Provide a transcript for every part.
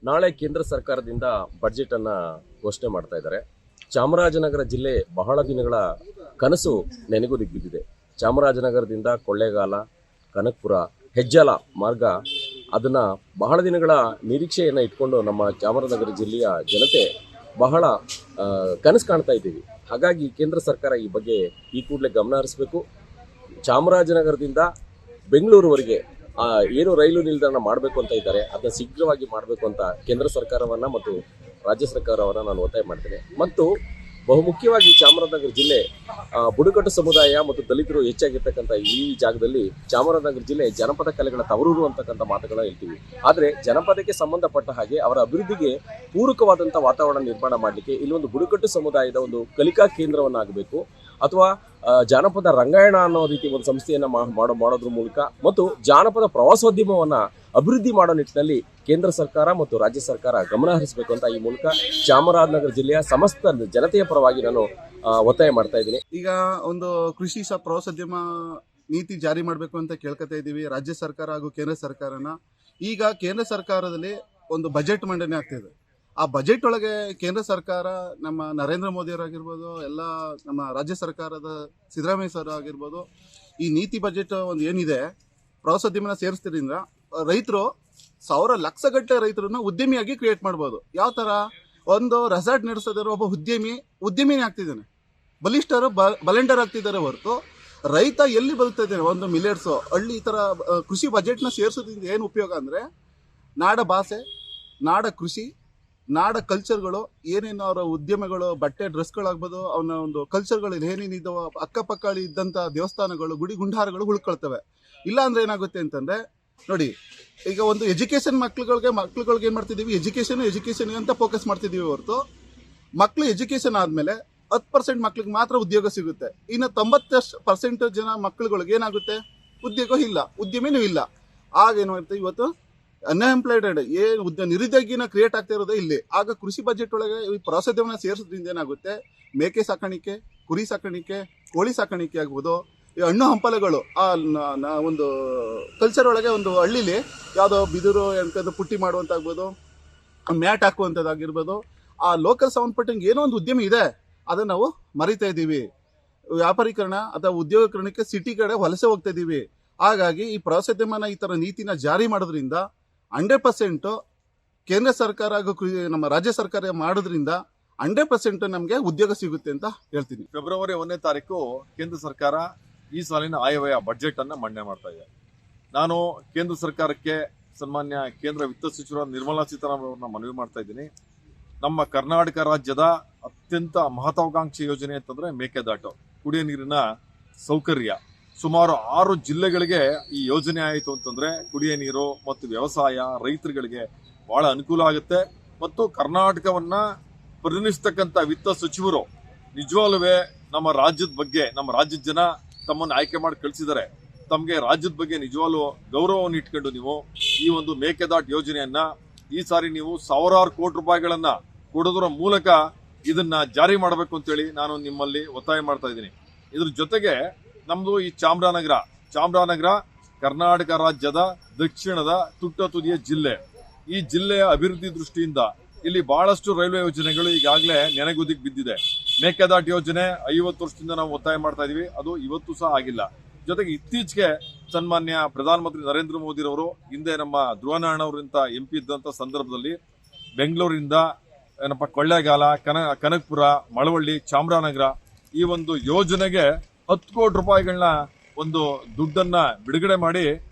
ನಾಳೆ ಕೇಂದ್ರ ಸರ್ಕಾರದಿಂದ ಬಜೆಟ್ ಅನ್ನ ಘೋಷಣೆ ಮಾಡ್ತಾ ಇದ್ದಾರೆ. ಚಾಮರಾಜನಗರ ಜಿಲ್ಲೆ ಬಹಳ ದಿನಗಳ ಕನಸು ನೆನೆಗುದಿಗೆ ಬಿದ್ದಿದೆ. ಚಾಮರಾಜನಗರದಿಂದ ಕೊಳ್ಳೇಗಾಲ, ಕನಕಪುರ, ಹೆಜ್ಜಾಲ ಮಾರ್ಗ ಅದನ್ನ ಬಹಳ ದಿನಗಳ ನಿರೀಕ್ಷೆಯನ್ನು ಇಟ್ಕೊಂಡು ನಮ್ಮ ಚಾಮರಾಜನಗರ ಜಿಲ್ಲೆಯ ಜನತೆ ಬಹಳ ಕನಸು ಕಾಣ್ತಾ ಇದ್ದೀವಿ. ಹಾಗಾಗಿ ಕೇಂದ್ರ ಸರ್ಕಾರ ಈ ಬಗ್ಗೆ ಈ ಕೂಡಲೇ ಗಮನ ಹರಿಸಬೇಕು. ಚಾಮರಾಜನಗರದಿಂದ ಬೆಂಗಳೂರುವರೆಗೆ ಏನು ರೈಲು ನಿಲ್ದಾಣ ಮಾಡಬೇಕು ಅಂತ ಇದ್ದಾರೆ ಅದನ್ನ ಶೀಘ್ರವಾಗಿ ಮಾಡಬೇಕು ಅಂತ ಕೇಂದ್ರ ಸರ್ಕಾರವನ್ನ ಮತ್ತು ರಾಜ್ಯ ಸರ್ಕಾರವನ್ನ ನಾನು ಒತ್ತಾಯ ಮಾಡ್ತೇನೆ. ಮತ್ತು ಬಹುಮುಖ್ಯವಾಗಿ ಚಾಮರಾಜನಗರ ಜಿಲ್ಲೆ ಬುಡಕಟ್ಟು ಸಮುದಾಯ ಮತ್ತು ದಲಿತರು ಹೆಚ್ಚಾಗಿರ್ತಕ್ಕಂಥ ಈ ಜಾಗದಲ್ಲಿ ಚಾಮರಾಜನಗರ ಜಿಲ್ಲೆ ಜನಪದ ಕಲೆಗಳ ತವರೂರು ಅಂತಕ್ಕಂಥ ಮಾತುಗಳನ್ನ ಹೇಳ್ತೀವಿ. ಆದರೆ ಜನಪದಕ್ಕೆ ಸಂಬಂಧಪಟ್ಟ ಹಾಗೆ ಅವರ ಅಭಿವೃದ್ಧಿಗೆ ಪೂರಕವಾದಂಥ ವಾತಾವರಣ ನಿರ್ಮಾಣ ಮಾಡಲಿಕ್ಕೆ ಇಲ್ಲೊಂದು ಬುಡಕಟ್ಟು ಸಮುದಾಯದ ಒಂದು ಕಲಿಕಾ ಕೇಂದ್ರವನ್ನಾಗಬೇಕು ಅಥವಾ ಜಾನಪದ ರಂಗಾಯಣ ಅನ್ನೋ ರೀತಿ ಒಂದು ಸಂಸ್ಥೆಯನ್ನು ಮಾಡೋದ್ರ ಮೂಲಕ ಮತ್ತು ಜಾನಪದ ಪ್ರವಾಸೋದ್ಯಮವನ್ನು ಅಭಿವೃದ್ಧಿ ಮಾಡೋ ನಿಟ್ಟಿನಲ್ಲಿ ಕೇಂದ್ರ ಸರ್ಕಾರ ಮತ್ತು ರಾಜ್ಯ ಸರ್ಕಾರ ಗಮನ ಹರಿಸಬೇಕು ಅಂತ ಈ ಮೂಲಕ ಚಾಮರಾಜನಗರ ಜಿಲ್ಲೆಯ ಸಮಸ್ತ ಜನತೆಯ ಪರವಾಗಿ ನಾನು ಒತ್ತಾಯ ಮಾಡ್ತಾ ಇದ್ದೀನಿ. ಈಗ ಒಂದು ಕೃಷಿ ಪ್ರವಾಸೋದ್ಯಮ ನೀತಿ ಜಾರಿ ಮಾಡಬೇಕು ಅಂತ ಕೇಳ್ಕೊತಾ ಇದ್ದೀವಿ ರಾಜ್ಯ ಸರ್ಕಾರ ಹಾಗೂ ಕೇಂದ್ರ ಸರ್ಕಾರನ. ಈಗ ಕೇಂದ್ರ ಸರ್ಕಾರದಲ್ಲಿ ಒಂದು ಬಜೆಟ್ ಮಂಡನೆ ಆಗ್ತಿದೆ. ಆ ಬಜೆಟ್ ಒಳಗೆ ಕೇಂದ್ರ ಸರ್ಕಾರ ನಮ್ಮ ನರೇಂದ್ರ ಮೋದಿ ಅವರಾಗಿರ್ಬೋದು, ಎಲ್ಲ ನಮ್ಮ ರಾಜ್ಯ ಸರ್ಕಾರದ ಸಿದ್ದರಾಮಯ್ಯ ಸರ್ ಆಗಿರ್ಬೋದು, ಈ ನೀತಿ ಬಜೆಟ್ ಒಂದು ಏನಿದೆ ಪ್ರವಾಸೋದ್ಯಮನ ಸೇರಿಸ್ತಿದ್ರಿಂದ ರೈತರು ಲಕ್ಷಗಟ್ಟಲೆ ರೈತರನ್ನ ಉದ್ಯಮಿಯಾಗಿ ಕ್ರಿಯೇಟ್ ಮಾಡ್ಬೋದು. ಯಾವ ಥರ ಒಂದು ರೆಸಾರ್ಟ್ ನಡೆಸೋದಾರ ಒಬ್ಬ ಉದ್ಯಮಿನೇ ಆಗ್ತಿದ್ದಾನೆ, ಬಲೆಂಡರ್ ಆಗ್ತಿದ್ದಾರೆ ಹೊರತು ರೈತ ಎಲ್ಲಿ ಬದುಕ್ತಾ ಇದ್ದಾನೆ. ಒಂದು ಮಿಲೆಟ್ಸು ಹಳ್ಳಿ ಈ ಥರ ಕೃಷಿ ಬಜೆಟ್ನ ಸೇರಿಸೋದ್ರಿಂದ ಏನು ಉಪಯೋಗ ಅಂದರೆ ನಾಡ ಭಾಷೆ, ನಾಡ ಕೃಷಿ, ನಾಡ ಕಲ್ಚರ್ಗಳು ಏನೇನು ಅವರ ಉದ್ಯಮಗಳು, ಬಟ್ಟೆ ಡ್ರೆಸ್ಗಳಾಗ್ಬೋದು, ಅವನ ಒಂದು ಕಲ್ಚರ್ಗಳು ಏನೇನಿದ್ದಾವ ಅಕ್ಕಪಕ್ಕ ಇದ್ದಂಥ ದೇವಸ್ಥಾನಗಳು, ಗುಡಿ ಗುಂಡಾರಗಳು ಉಳ್ಕೊಳ್ತವೆ. ಇಲ್ಲ ಅಂದ್ರೆ ಏನಾಗುತ್ತೆ ಅಂತಂದ್ರೆ ನೋಡಿ, ಈಗ ಒಂದು ಎಜುಕೇಶನ್ ಮಕ್ಳುಗಳಿಗೆ ಏನು ಮಾಡ್ತಿದ್ದೀವಿ, ಎಜುಕೇಶನ್ ಅಂತ ಫೋಕಸ್ ಮಾಡ್ತಿದ್ದೀವಿ ಹೊರತು ಮಕ್ಳು ಎಜುಕೇಶನ್ ಆದಮೇಲೆ 10% ಮಕ್ಳಿಗೆ ಮಾತ್ರ ಉದ್ಯೋಗ ಸಿಗುತ್ತೆ. ಇನ್ನು 90% ಜನ ಮಕ್ಳುಗಳಿಗೆ ಏನಾಗುತ್ತೆ, ಉದ್ಯೋಗ ಇಲ್ಲ, ಉದ್ಯಮಿನೂ ಇಲ್ಲ. ಆಗೇನಾಗುತ್ತೆ ಇವತ್ತು ಅನ್ಎಂಪ್ಲಾಯ್ಡೆಡ್ ನಿರುದ್ಯೋಗಿನ ಕ್ರಿಯೇಟ್ ಆಗ್ತಾ ಇರೋದೇ ಇಲ್ಲಿ. ಆಗ ಕೃಷಿ ಬಜೆಟ್ ಒಳಗೆ ಈ ಪ್ರವಾಸೋದ್ಯಮನ ಸೇರಿಸೋದ್ರಿಂದ ಏನಾಗುತ್ತೆ, ಮೇಕೆ ಸಾಕಾಣಿಕೆ, ಕುರಿ ಸಾಕಾಣಿಕೆ, ಕೋಳಿ ಸಾಕಾಣಿಕೆ ಆಗ್ಬೋದು, ಈ ಹಣ್ಣು ಹಂಪಲುಗಳು ಒಂದು ಕಲ್ಚರ್ ಒಳಗೆ ಒಂದು ಹಳ್ಳಿಲಿ ಯಾವುದೋ ಬಿದಿರು ಎಂಥದ್ದು ಪುಟ್ಟಿ ಮಾಡುವಂತಾಗ್ಬೋದು, ಮ್ಯಾಟ್ ಹಾಕುವಂಥದ್ದಾಗಿರ್ಬೋದು, ಆ ಲೋಕಲ್ ಸಂಬಂಧಪಟ್ಟಂಗೆ ಏನೋ ಒಂದು ಉದ್ಯಮ ಇದೆ ಅದನ್ನು ನಾವು ಮರಿತಾ ಇದ್ದೀವಿ. ವ್ಯಾಪಾರೀಕರಣ ಅಥವಾ ಉದ್ಯೋಗೀಕರಣಕ್ಕೆ ಸಿಟಿ ಕಡೆ ವಲಸೆ ಹೋಗ್ತಾ ಇದ್ದೀವಿ. ಹಾಗಾಗಿ ಈ ಪ್ರವಾಸೋದ್ಯಮನ ಈ ಥರ ನೀತಿನ ಜಾರಿ ಮಾಡೋದ್ರಿಂದ 100% ಕೇಂದ್ರ ಸರ್ಕಾರ ಹಾಗೂ ನಮ್ಮ ರಾಜ್ಯ ಸರ್ಕಾರ ಮಾಡೋದ್ರಿಂದ 100% ನಮಗೆ ಉದ್ಯೋಗ ಸಿಗುತ್ತೆ ಅಂತ ಹೇಳ್ತೀನಿ. ಫೆಬ್ರವರಿ 1ನೇ ತಾರೀಕು ಕೇಂದ್ರ ಸರ್ಕಾರ ಈ ಸಾಲಿನ ಆಯವ್ಯಯ ಬಜೆಟ್ ಅನ್ನ ಮಂಡನೆ ಮಾಡ್ತಾ ಇದೆ. ನಾನು ಕೇಂದ್ರ ಸರ್ಕಾರಕ್ಕೆ ಸನ್ಮಾನ್ಯ ಕೇಂದ್ರ ವಿತ್ತ ಸಚಿವರಾದ ನಿರ್ಮಲಾ ಸೀತಾರಾಮನ್ ಅವರನ್ನ ಮನವಿ ಮಾಡ್ತಾ ಇದ್ದೀನಿ. ನಮ್ಮ ಕರ್ನಾಟಕ ರಾಜ್ಯದ ಅತ್ಯಂತ ಮಹತ್ವಾಕಾಂಕ್ಷಿ ಯೋಜನೆ ಅಂತಂದ್ರೆ ಮೇಕೆದಾಟು, ಕುಡಿಯ ನೀರಿನ ಸೌಕರ್ಯ. ಸುಮಾರು 6 ಜಿಲ್ಲೆಗಳಿಗೆ ಈ ಯೋಜನೆ ಆಯಿತು ಅಂತಂದ್ರೆ ಕುಡಿಯ ನೀರು ಮತ್ತು ವ್ಯವಸಾಯ ರೈತರುಗಳಿಗೆ ಬಹಳ ಅನುಕೂಲ ಆಗುತ್ತೆ. ಮತ್ತು ಕರ್ನಾಟಕವನ್ನ ಪ್ರತಿನಿಧಿಸ್ತಕ್ಕಂಥ ವಿತ್ತ ಸಚಿವರು ನಿಜವಾಗ್ಲೂ ನಮ್ಮ ರಾಜ್ಯದ ಬಗ್ಗೆ, ನಮ್ಮ ರಾಜ್ಯದ ಜನ ತಮ್ಮನ್ನು ಆಯ್ಕೆ ಮಾಡಿ ಕಳಿಸಿದ್ದಾರೆ. ತಮಗೆ ರಾಜ್ಯದ ಬಗ್ಗೆ ನಿಜವಾಗ್ಲೂ ಗೌರವವನ್ನು ಇಟ್ಕೊಂಡು ನೀವು ಈ ಒಂದು ಮೇಕೆದಾಟು ಯೋಜನೆಯನ್ನ ಈ ಸಾರಿ ನೀವು ಸಾವಿರಾರು ಕೋಟಿ ರೂಪಾಯಿಗಳನ್ನ ಕೊಡೋದ್ರ ಮೂಲಕ ಇದನ್ನ ಜಾರಿ ಮಾಡಬೇಕು ಅಂತೇಳಿ ನಾನು ನಿಮ್ಮಲ್ಲಿ ಒತ್ತಾಯ ಮಾಡ್ತಾ ಇದ್ದೀನಿ. ಇದ್ರ ಜೊತೆಗೆ ನಮ್ದು ಈ ಚಾಮರಾಜನಗರ ಕರ್ನಾಟಕ ರಾಜ್ಯದ ದಕ್ಷಿಣದ ತುಟ್ಟ ತುದಿಯ ಜಿಲ್ಲೆ. ಈ ಜಿಲ್ಲೆಯ ಅಭಿವೃದ್ಧಿ ದೃಷ್ಟಿಯಿಂದ ಇಲ್ಲಿ ಬಹಳಷ್ಟು ರೈಲ್ವೆ ಯೋಜನೆಗಳು ಈಗಾಗಲೇ ನೆನೆಗುದಿಗೆ ಬಿದ್ದಿದೆ. ಮೇಕೆದಾಟು ಯೋಜನೆ 50 ವರ್ಷದಿಂದ ನಾವು ಒತ್ತಾಯ ಮಾಡ್ತಾ ಇದೀವಿ, ಅದು ಇವತ್ತು ಸಹ ಆಗಿಲ್ಲ. ಜೊತೆಗೆ ಇತ್ತೀಚೆಗೆ ಸನ್ಮಾನ್ಯ ಪ್ರಧಾನಮಂತ್ರಿ ನರೇಂದ್ರ ಮೋದಿ ರವರು ಹಿಂದೆ ನಮ್ಮ ಧ್ರುವನಾರಾಯಣವರಿಂದ MP ಇದ್ದಂಥ ಸಂದರ್ಭದಲ್ಲಿ ಬೆಂಗಳೂರಿಂದ ಕೊಳ್ಳೇಗಾಲ, ಕನಕಪುರ, ಮಳವಳ್ಳಿ, ಚಾಮರಾಜನಗರ ಈ ಒಂದು ಯೋಜನೆಗೆ 10 ಕೋಟಿ ರೂಪಾಯಿಗಳನ್ನ ಒಂದು ದುಡ್ಡನ್ನ ಬಿಡುಗಡೆ ಮಾಡಿ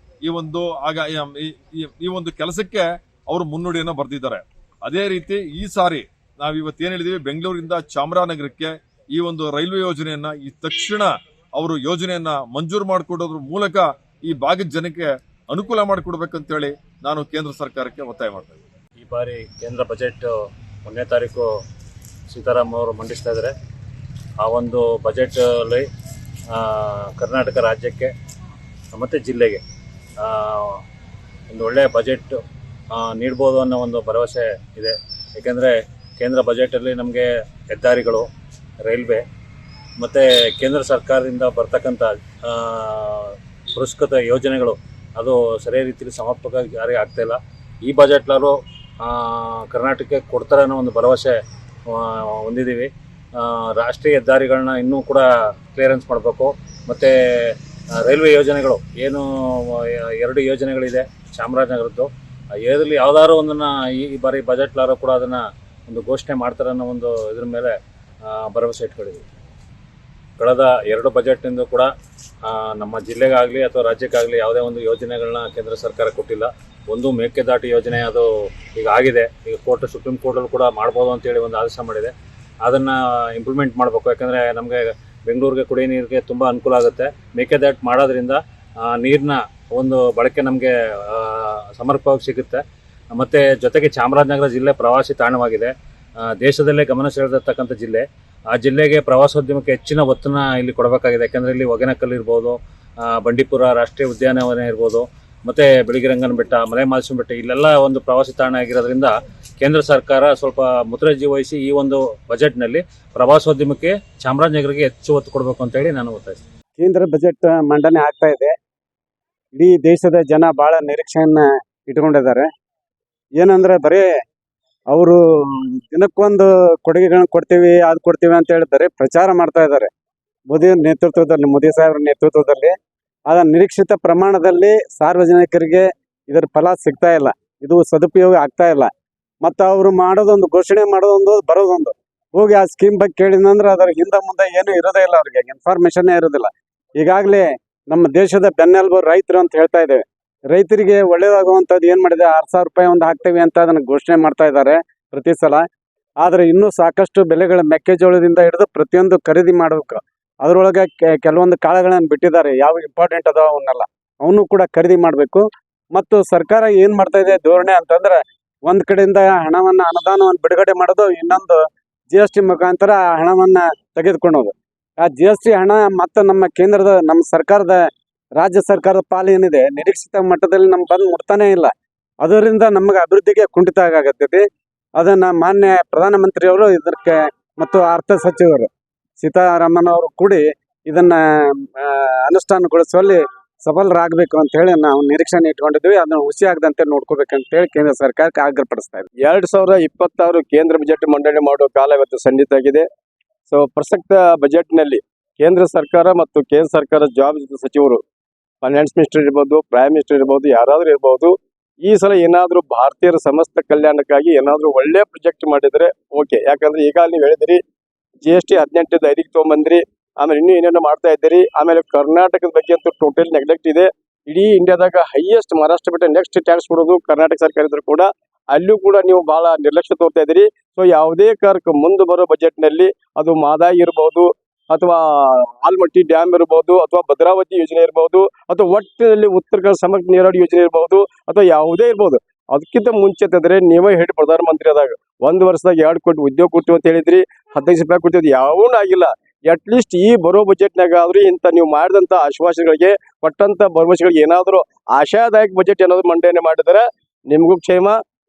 ಈ ಒಂದು ಕೆಲಸಕ್ಕೆ ಅವರು ಮುನ್ನುಡಿಯನ್ನು ಬರೆದಿದ್ದಾರೆ. ಅದೇ ರೀತಿ ಈ ಸಾರಿ ನಾವಿವತ್ತೇನು ಹೇಳಿದೀವಿ, ಬೆಂಗಳೂರಿಂದ ಚಾಮರಾಜನಗರಕ್ಕೆ ಈ ಒಂದು ರೈಲ್ವೆ ಯೋಜನೆಯನ್ನ ಈ ತಕ್ಷಣ ಅವರು ಯೋಜನೆಯನ್ನ ಮಂಜೂರು ಮಾಡಿಕೊಡೋದ್ರ ಮೂಲಕ ಈ ಭಾಗದ ಜನಕ್ಕೆ ಅನುಕೂಲ ಮಾಡಿಕೊಡ್ಬೇಕಂತೇಳಿ ನಾನು ಕೇಂದ್ರ ಸರ್ಕಾರಕ್ಕೆ ಒತ್ತಾಯ ಮಾಡ್ತಾ ಇದ್ದೀನಿ. ಈ ಬಾರಿ ಕೇಂದ್ರ ಬಜೆಟ್ 1ನೇ ತಾರೀಕು ಸೀತಾರಾಮ್ ಅವರು ಮಂಡಿಸ್ತಾ ಇದ್ದಾರೆ. ಆ ಒಂದು ಬಜೆಟಲ್ಲಿ ಕರ್ನಾಟಕ ರಾಜ್ಯಕ್ಕೆ ಮತ್ತು ಜಿಲ್ಲೆಗೆ ಒಂದು ಒಳ್ಳೆಯ ಬಜೆಟ್ ನೀಡ್ಬೋದು ಅನ್ನೋ ಒಂದು ಭರವಸೆ ಇದೆ. ಏಕೆಂದರೆ ಕೇಂದ್ರ ಬಜೆಟಲ್ಲಿ ನಮಗೆ ಹೆದ್ದಾರಿಗಳು, ರೈಲ್ವೆ ಮತ್ತು ಕೇಂದ್ರ ಸರ್ಕಾರದಿಂದ ಬರ್ತಕ್ಕಂಥ ಪುರಸ್ಕೃತ ಯೋಜನೆಗಳು ಅದು ಸರಿಯಾದ ರೀತಿಯಲ್ಲಿ ಸಮರ್ಪಕವಾಗಿ ಜಾರಿ ಆಗ್ತಾಯಿಲ್ಲ. ಈ ಬಜೆಟ್ಲಾರು ಕರ್ನಾಟಕಕ್ಕೆ ಕೊಡ್ತಾರೆ ಅನ್ನೋ ಒಂದು ಭರವಸೆ ಹೊಂದಿದ್ದೀವಿ. ರಾಷ್ಟ್ರೀಯ ಹೆದ್ದಾರಿಗಳನ್ನ ಇನ್ನೂ ಕೂಡ ಕ್ಲಿಯರೆನ್ಸ್ ಮಾಡಬೇಕು. ಮತ್ತು ರೈಲ್ವೆ ಯೋಜನೆಗಳು ಏನು 2 ಯೋಜನೆಗಳಿದೆ ಚಾಮರಾಜನಗರದ್ದು, ಇದರಲ್ಲಿ ಯಾವುದಾದ್ರು ಒಂದನ್ನು ಈ ಬಾರಿ ಬಜೆಟ್ಲಾರು ಕೂಡ ಅದನ್ನು ಒಂದು ಘೋಷಣೆ ಮಾಡ್ತಾರೆ ಅನ್ನೋ ಒಂದು ಇದ್ರ ಮೇಲೆ ಭರವಸೆ ಇಟ್ಕೊಂಡಿದ್ದೀವಿ. ಕಳೆದ 2 ಬಜೆಟ್ನಿಂದ ಕೂಡ ನಮ್ಮ ಜಿಲ್ಲೆಗಾಗಲಿ ಅಥವಾ ರಾಜ್ಯಕ್ಕಾಗಲಿ ಯಾವುದೇ ಒಂದು ಯೋಜನೆಗಳನ್ನ ಕೇಂದ್ರ ಸರ್ಕಾರ ಕೊಟ್ಟಿಲ್ಲ. ಒಂದು ಮೇಕೆದಾಟು ಯೋಜನೆ ಅದು ಈಗ ಆಗಿದೆ, ಈಗ ಸುಪ್ರೀಂ ಕೋರ್ಟಲ್ಲಿ ಕೂಡ ಮಾಡ್ಬೋದು ಅಂತೇಳಿ ಒಂದು ಆದೇಶ ಮಾಡಿದೆ. ಅದನ್ನು ಇಂಪ್ಲಿಮೆಂಟ್ ಮಾಡಬೇಕು. ಯಾಕಂದರೆ ನಮಗೆ ಬೆಂಗಳೂರಿಗೆ ಕುಡಿಯೋ ನೀರಿಗೆ ತುಂಬ ಅನುಕೂಲ ಆಗುತ್ತೆ. ಮೇಕೆದಾಟು ಮಾಡೋದ್ರಿಂದ ನೀರಿನ ಒಂದು ಬಳಕೆ ನಮಗೆ ಸಮರ್ಪಕವಾಗಿ ಸಿಗುತ್ತೆ. ಮತ್ತು ಜೊತೆಗೆ ಚಾಮರಾಜನಗರ ಜಿಲ್ಲೆ ಪ್ರವಾಸಿ ತಾಣವಾಗಿದೆ, ದೇಶದಲ್ಲೇ ಗಮನ ಸೆಳೆದಿರ್ತಕ್ಕಂಥ ಜಿಲ್ಲೆ. ಆ ಜಿಲ್ಲೆಗೆ ಪ್ರವಾಸೋದ್ಯಮಕ್ಕೆ ಹೆಚ್ಚಿನ ಒತ್ತನ್ನು ಇಲ್ಲಿ ಕೊಡಬೇಕಾಗಿದೆ. ಯಾಕೆಂದರೆ ಇಲ್ಲಿ ಹೊಗೆನಕಲ್ಲು ಇರ್ಬೋದು, ಬಂಡೀಪುರ ರಾಷ್ಟ್ರೀಯ ಉದ್ಯಾನವನ ಇರ್ಬೋದು, ಮತ್ತು ಬಿಳಿಗಿರಿರಂಗನ ಬೆಟ್ಟ, ಮಲೆ ಮಹದೇಶ್ವರ ಬೆಟ್ಟ, ಇಲ್ಲೆಲ್ಲ ಒಂದು ಪ್ರವಾಸಿ ತಾಣ ಆಗಿರೋದ್ರಿಂದ ಕೇಂದ್ರ ಸರ್ಕಾರ ಸ್ವಲ್ಪ ಮುತುವರ್ಜಿ ವಹಿಸಿ ಈ ಒಂದು ಬಜೆಟ್ನಲ್ಲಿ ಪ್ರವಾಸೋದ್ಯಮಕ್ಕೆ ಚಾಮರಾಜನಗರಕ್ಕೆ ಹೆಚ್ಚು ಒತ್ತು ಕೊಡಬೇಕು ಅಂತೇಳಿ ನಾನು ಒತ್ತಾಯಿಸ್ತೀನಿ. ಕೇಂದ್ರ ಬಜೆಟ್ ಮಂಡನೆ ಆಗ್ತಾ ಇದೆ. ಇಡೀ ದೇಶದ ಜನ ಭಾಳ ನಿರೀಕ್ಷೆಯನ್ನ ಇಟ್ಕೊಂಡಿದ್ದಾರೆ. ಏನಂದ್ರೆ ಬರೀ ಅವರು ದಿನಕ್ಕೊಂದು ಕೊಡುಗೆಗಳನ್ನ ಕೊಡ್ತೀವಿ, ಅದು ಕೊಡ್ತೀವಿ ಅಂತ ಹೇಳಿ ಬರೀ ಪ್ರಚಾರ ಮಾಡ್ತಾ ಇದ್ದಾರೆ. ಮೋದಿ ಸಾಹೇಬ್ರ ನೇತೃತ್ವದಲ್ಲಿ ಆದ ನಿರೀಕ್ಷಿತ ಪ್ರಮಾಣದಲ್ಲಿ ಸಾರ್ವಜನಿಕರಿಗೆ ಇದರ ಫಲ ಸಿಗ್ತಾ ಇಲ್ಲ, ಇದು ಸದುಪಯೋಗ ಆಗ್ತಾ ಇಲ್ಲ. ಮತ್ತು ಅವರು ಮಾಡೋದೊಂದು ಘೋಷಣೆ ಮಾಡೋದೊಂದು ಬರೋದೊಂದು, ಹೋಗಿ ಆ ಸ್ಕೀಮ್ ಬಗ್ಗೆ ಕೇಳಿದಂದ್ರೆ ಅದರ ಹಿಂದೆ ಮುಂದೆ ಏನೂ ಇರೋದೇ ಇಲ್ಲ, ಅವ್ರಿಗೆ ಇನ್ಫಾರ್ಮೇಶನ್ನೇ ಇರೋದಿಲ್ಲ. ಈಗಾಗಲೇ ನಮ್ಮ ದೇಶದ ಬೆನ್ನೆಲುಬು ರೈತರು ಅಂತ ಹೇಳ್ತಾ ಇದ್ದೇವೆ. ರೈತರಿಗೆ ಒಳ್ಳೇದಾಗುವಂಥದ್ದು ಏನು ಮಾಡಿದೆ, 6,000 ರೂಪಾಯಿ ಒಂದು ಹಾಕ್ತೇವೆ ಅಂತ ಅದನ್ನು ಘೋಷಣೆ ಮಾಡ್ತಾ ಇದ್ದಾರೆ ಪ್ರತಿ ಸಲ. ಆದರೆ ಇನ್ನೂ ಸಾಕಷ್ಟು ಬೆಲೆಗಳ ಮೆಕ್ಕೆಜೋಳದಿಂದ ಹಿಡಿದು ಪ್ರತಿಯೊಂದು ಖರೀದಿ ಮಾಡಬೇಕು. ಅದರೊಳಗೆ ಕೆಲವೊಂದು ಕಾಳುಗಳನ್ನು ಬಿಟ್ಟಿದ್ದಾರೆ, ಯಾವ ಇಂಪಾರ್ಟೆಂಟ್ ಅದಾವ ಅವನ್ನೆಲ್ಲ ಅವನು ಕೂಡ ಖರೀದಿ ಮಾಡಬೇಕು. ಮತ್ತು ಸರ್ಕಾರ ಏನು ಮಾಡ್ತಾ ಇದೆ ಧೋರಣೆ ಅಂತಂದ್ರೆ, ಒಂದು ಕಡೆಯಿಂದ ಹಣವನ್ನು ಅನುದಾನವನ್ನು ಬಿಡುಗಡೆ ಮಾಡೋದು, ಇನ್ನೊಂದು GST ಮುಖಾಂತರ ಆ ಹಣವನ್ನು ತೆಗೆದುಕೊಳ್ಳೋದು. ಆ GST ಹಣ ಮತ್ತು ನಮ್ಮ ಸರ್ಕಾರದ ರಾಜ್ಯ ಸರ್ಕಾರದ ಪಾಲು ಏನಿದೆ ನಿರೀಕ್ಷಿತ ಮಟ್ಟದಲ್ಲಿ ನಮ್ಗೆ ಬಂದು ಮುಟ್ತಾನೇ ಇಲ್ಲ. ಅದರಿಂದ ನಮಗೆ ಅಭಿವೃದ್ಧಿಗೆ ಕುಂಠಿತ ಆಗತ್ತೈತಿ. ಅದನ್ನು ಮಾನ್ಯ ಪ್ರಧಾನಮಂತ್ರಿಯವರು ಇದಕ್ಕೆ ಮತ್ತು ಅರ್ಥ ಸಚಿವರು ಸೀತಾರಾಮನ್ ಅವರು ಕೂಡಿ ಇದನ್ನು ಅನುಷ್ಠಾನಗೊಳಿಸುವಲ್ಲಿ ಸಫಲರಾಗಬೇಕು ಅಂತ ಹೇಳಿ ನಾವು ನಿರೀಕ್ಷಣೆ ಇಟ್ಕೊಂಡಿದ್ವಿ. ಅದನ್ನು ಹುಸಿ ಆಗದಂತೆ ನೋಡ್ಕೋಬೇಕಂತ ಹೇಳಿ ಕೇಂದ್ರ ಸರ್ಕಾರಕ್ಕೆ ಆಗ್ರಹಪಡಿಸ್ತಾ ಇದ್ವಿ. 2026 ಕೇಂದ್ರ ಬಜೆಟ್ ಮಂಡನೆ ಮಾಡುವ ಕಾಲ ಇವತ್ತು ಸನ್ನಿಹಿತ ಆಗಿದೆ. ಸೊ ಪ್ರಸಕ್ತ ಬಜೆಟ್ನಲ್ಲಿ ಕೇಂದ್ರ ಸರ್ಕಾರ ಮತ್ತು ಕೇಂದ್ರ ಸರ್ಕಾರದ ಜವಾಬ್ದಾರಿ ಸಚಿವರು, ಫೈನಾನ್ಸ್ ಮಿನಿಸ್ಟರ್ ಇರ್ಬೋದು, ಪ್ರೈಮ್ ಮಿನಿಸ್ಟರ್ ಇರ್ಬೋದು, ಯಾರಾದರೂ ಇರ್ಬೋದು, ಈ ಸಲ ಏನಾದರೂ ಭಾರತೀಯರ ಸಮಸ್ತ ಕಲ್ಯಾಣಕ್ಕಾಗಿ ಏನಾದರೂ ಒಳ್ಳೆ ಪ್ರಾಜೆಕ್ಟ್ ಮಾಡಿದರೆ ಓಕೆ. ಯಾಕಂದ್ರೆ ಈಗ ನೀವು ಹೇಳಿದಿರಿ GST 18 5ಕ್ಕೆ ತೊಗೊಂಬಂದ್ರಿ, ಆಮೇಲೆ ಇನ್ನೂ ಏನೇನೋ ಮಾಡ್ತಾ ಇದ್ದೀರಿ. ಆಮೇಲೆ ಕರ್ನಾಟಕದ ಬಗ್ಗೆ ಅಂತೂ ಟೋಟಲ್ ನೆಗ್ಲೆಕ್ಟ್ ಇದೆ. ಇಡೀ ಇಂಡಿಯಾದಾಗ ಹೈಯೆಸ್ಟ್ ಮಹಾರಾಷ್ಟ್ರ ಬಿಟ್ಟು ನೆಕ್ಸ್ಟ್ ಟ್ಯಾಕ್ಸ್ ಕೊಡೋದು ಕರ್ನಾಟಕ ಸರ್ಕಾರ ಇದ್ರು ಕೂಡ ಅಲ್ಲೂ ಕೂಡ ನೀವು ಬಹಳ ನಿರ್ಲಕ್ಷ್ಯ ತೋರ್ತಾ ಇದ್ದೀರಿ. ಸೊ ಯಾವುದೇ ಕಾರಣಕ್ಕೆ ಮುಂದೆ ಬರೋ ಬಜೆಟ್ನಲ್ಲಿ ಅದು ಮಾದಾಯಿ ಇರ್ಬೋದು, ಅಥವಾ ಆಲ್ಮಟ್ಟಿ ಡ್ಯಾಮ್ ಇರ್ಬೋದು, ಅಥವಾ ಭದ್ರಾವತಿ ಯೋಜನೆ ಇರ್ಬೋದು, ಅಥವಾ ಒಟ್ಟಿನಲ್ಲಿ ಉತ್ತರ ಕನ್ನಡ ಸಮಗ್ರ ನೀರಾವರಿ ಯೋಜನೆ ಇರ್ಬೋದು, ಅಥವಾ ಯಾವುದೇ ಇರ್ಬೋದು. ಅದಕ್ಕಿಂತ ಮುಂಚೆ ತಂದ್ರೆ ನೀವೇ ಹೇಳಿ ಪ್ರಧಾನಮಂತ್ರಿ ಆದಾಗ 1 ವರ್ಷದಾಗ 2 ಕೋಟಿ ಉದ್ಯೋಗ ಕೊಡ್ತೀವಿ ಅಂತ ಹೇಳಿದ್ರಿ, 15 ರೂಪಾಯಿ ಕೊಡ್ತೀವಿ, ಯಾವೂ ಆಗಿಲ್ಲ. ಅಟ್ಲೀಸ್ಟ್ ಈ ಬರೋ ಬಜೆಟ್ನಾಗ ಆದ್ರೂ ಇಂಥ ನೀವು ಮಾಡಿದಂಥ ಆಶ್ವಾಸನೆಗಳಿಗೆ, ಕೊಟ್ಟಂತ ಭರವಸೆಗಳಿಗೆ ಏನಾದರೂ ಆಶಾದಾಯಕ ಬಜೆಟ್ ಏನಾದ್ರು ಮಂಡನೆ ಮಾಡಿದರೆ ನಿಮಗೂ ಕ್ಷೇಮ,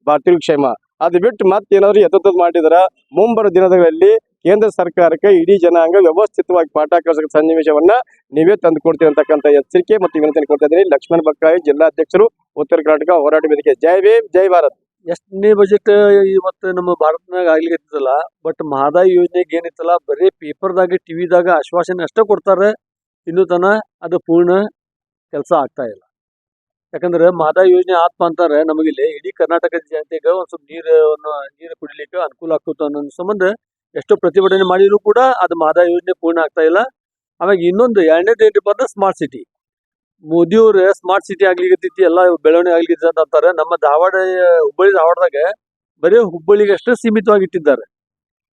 ಭಾರತೀಯರಿಗೂ ಕ್ಷೇಮ. ಅದು ಬಿಟ್ಟು ಮತ್ತೇನಾದ್ರು ಯಥಾವತ್ತು ಮಾಡಿದ್ರೆ ಮುಂಬರೋ ದಿನಗಳಲ್ಲಿ ಕೇಂದ್ರ ಸರ್ಕಾರಕ್ಕೆ ಇಡೀ ಜನಾಂಗ ವ್ಯವಸ್ಥಿತವಾಗಿ ಪಾಠ ಕಲಿಸೋ ಸನ್ನಿವೇಶವನ್ನ ನೀವೇ ತಂದು ಕೊಡ್ತೀವಿ ಅಂತಕ್ಕಂಥ ಎಚ್ಚರಿಕೆ ಮತ್ತು ವಿನಂತಿ ಕೊಡ್ತಾ ಇದ್ದೀನಿ. ಲಕ್ಷ್ಮಣ ಬಕ್ಕಾಯಿ, ಜಿಲ್ಲಾಧ್ಯಕ್ಷರು, ಉತ್ತರ ಕರ್ನಾಟಕ ಹೋರಾಟ ವೇದಿಕೆ. ಜೈ ಭೀಮ್, ಜೈ ಭಾರತ್. ಎಷ್ಟನೇ ಬಜೆಟ್ ಇವತ್ತು ನಮ್ಮ ಭಾರತನಾಗ ಆಗ್ಲಿಕ್ಕತ್ತಲ್ಲ. ಬಟ್ ಮಹದಾಯಿ ಯೋಜನೆಗೆ ಏನಿತ್ತಲ್ಲ, ಬರೀ ಪೇಪರ್ದಾಗ ಟಿವಿದಾಗ ಆಶ್ವಾಸನೆ ಅಷ್ಟೇ ಕೊಡ್ತಾರೆ, ಇನ್ನೂ ತನ ಅದು ಪೂರ್ಣ ಕೆಲಸ ಆಗ್ತಾ ಇಲ್ಲ. ಯಾಕಂದ್ರೆ ಮಹದಾಯಿ ಯೋಜನೆ ಆತ್ಮ ಅಂತಾರೆ, ನಮಗಿಲ್ಲಿ ಇಡೀ ಕರ್ನಾಟಕದ ಜನತೆಗೆ ಒಂದು ಸ್ವಲ್ಪ ನೀರು ಕುಡಿಲಿಕ್ಕೆ ಅನುಕೂಲ ಆಗ್ತದೆ ಅನ್ನೋ ಸಂಬಂಧ ಎಷ್ಟೋ ಪ್ರತಿಭಟನೆ ಮಾಡಿದ್ರು ಕೂಡ ಅದು ಮಹದಾಯಿ ಯೋಜನೆ ಪೂರ್ಣ ಆಗ್ತಾ ಇಲ್ಲ. ಆಮೇಲೆ ಇನ್ನೊಂದು 2ನೇದು ಏನಪ್ಪ ಅಂದ್ರೆ ಸ್ಮಾರ್ಟ್ ಸಿಟಿ. ಮೋದಿಯವ್ರು ಸ್ಮಾರ್ಟ್ ಸಿಟಿ ಆಗ್ಲಿಕ್ಕತ್ತೈತಿ, ಎಲ್ಲ ಬೆಳವಣಿಗೆ ಆಗ್ಲಿಕ್ಕೆ ಅಂತ ಅಂತಾರೆ. ನಮ್ಮ ಹುಬ್ಬಳ್ಳಿ ಧಾರವಾಡದಾಗ ಬರೀ ಹುಬ್ಬಳ್ಳಿಗೆ ಅಷ್ಟೇ ಸೀಮಿತವಾಗಿ ಇಟ್ಟಿದ್ದಾರೆ.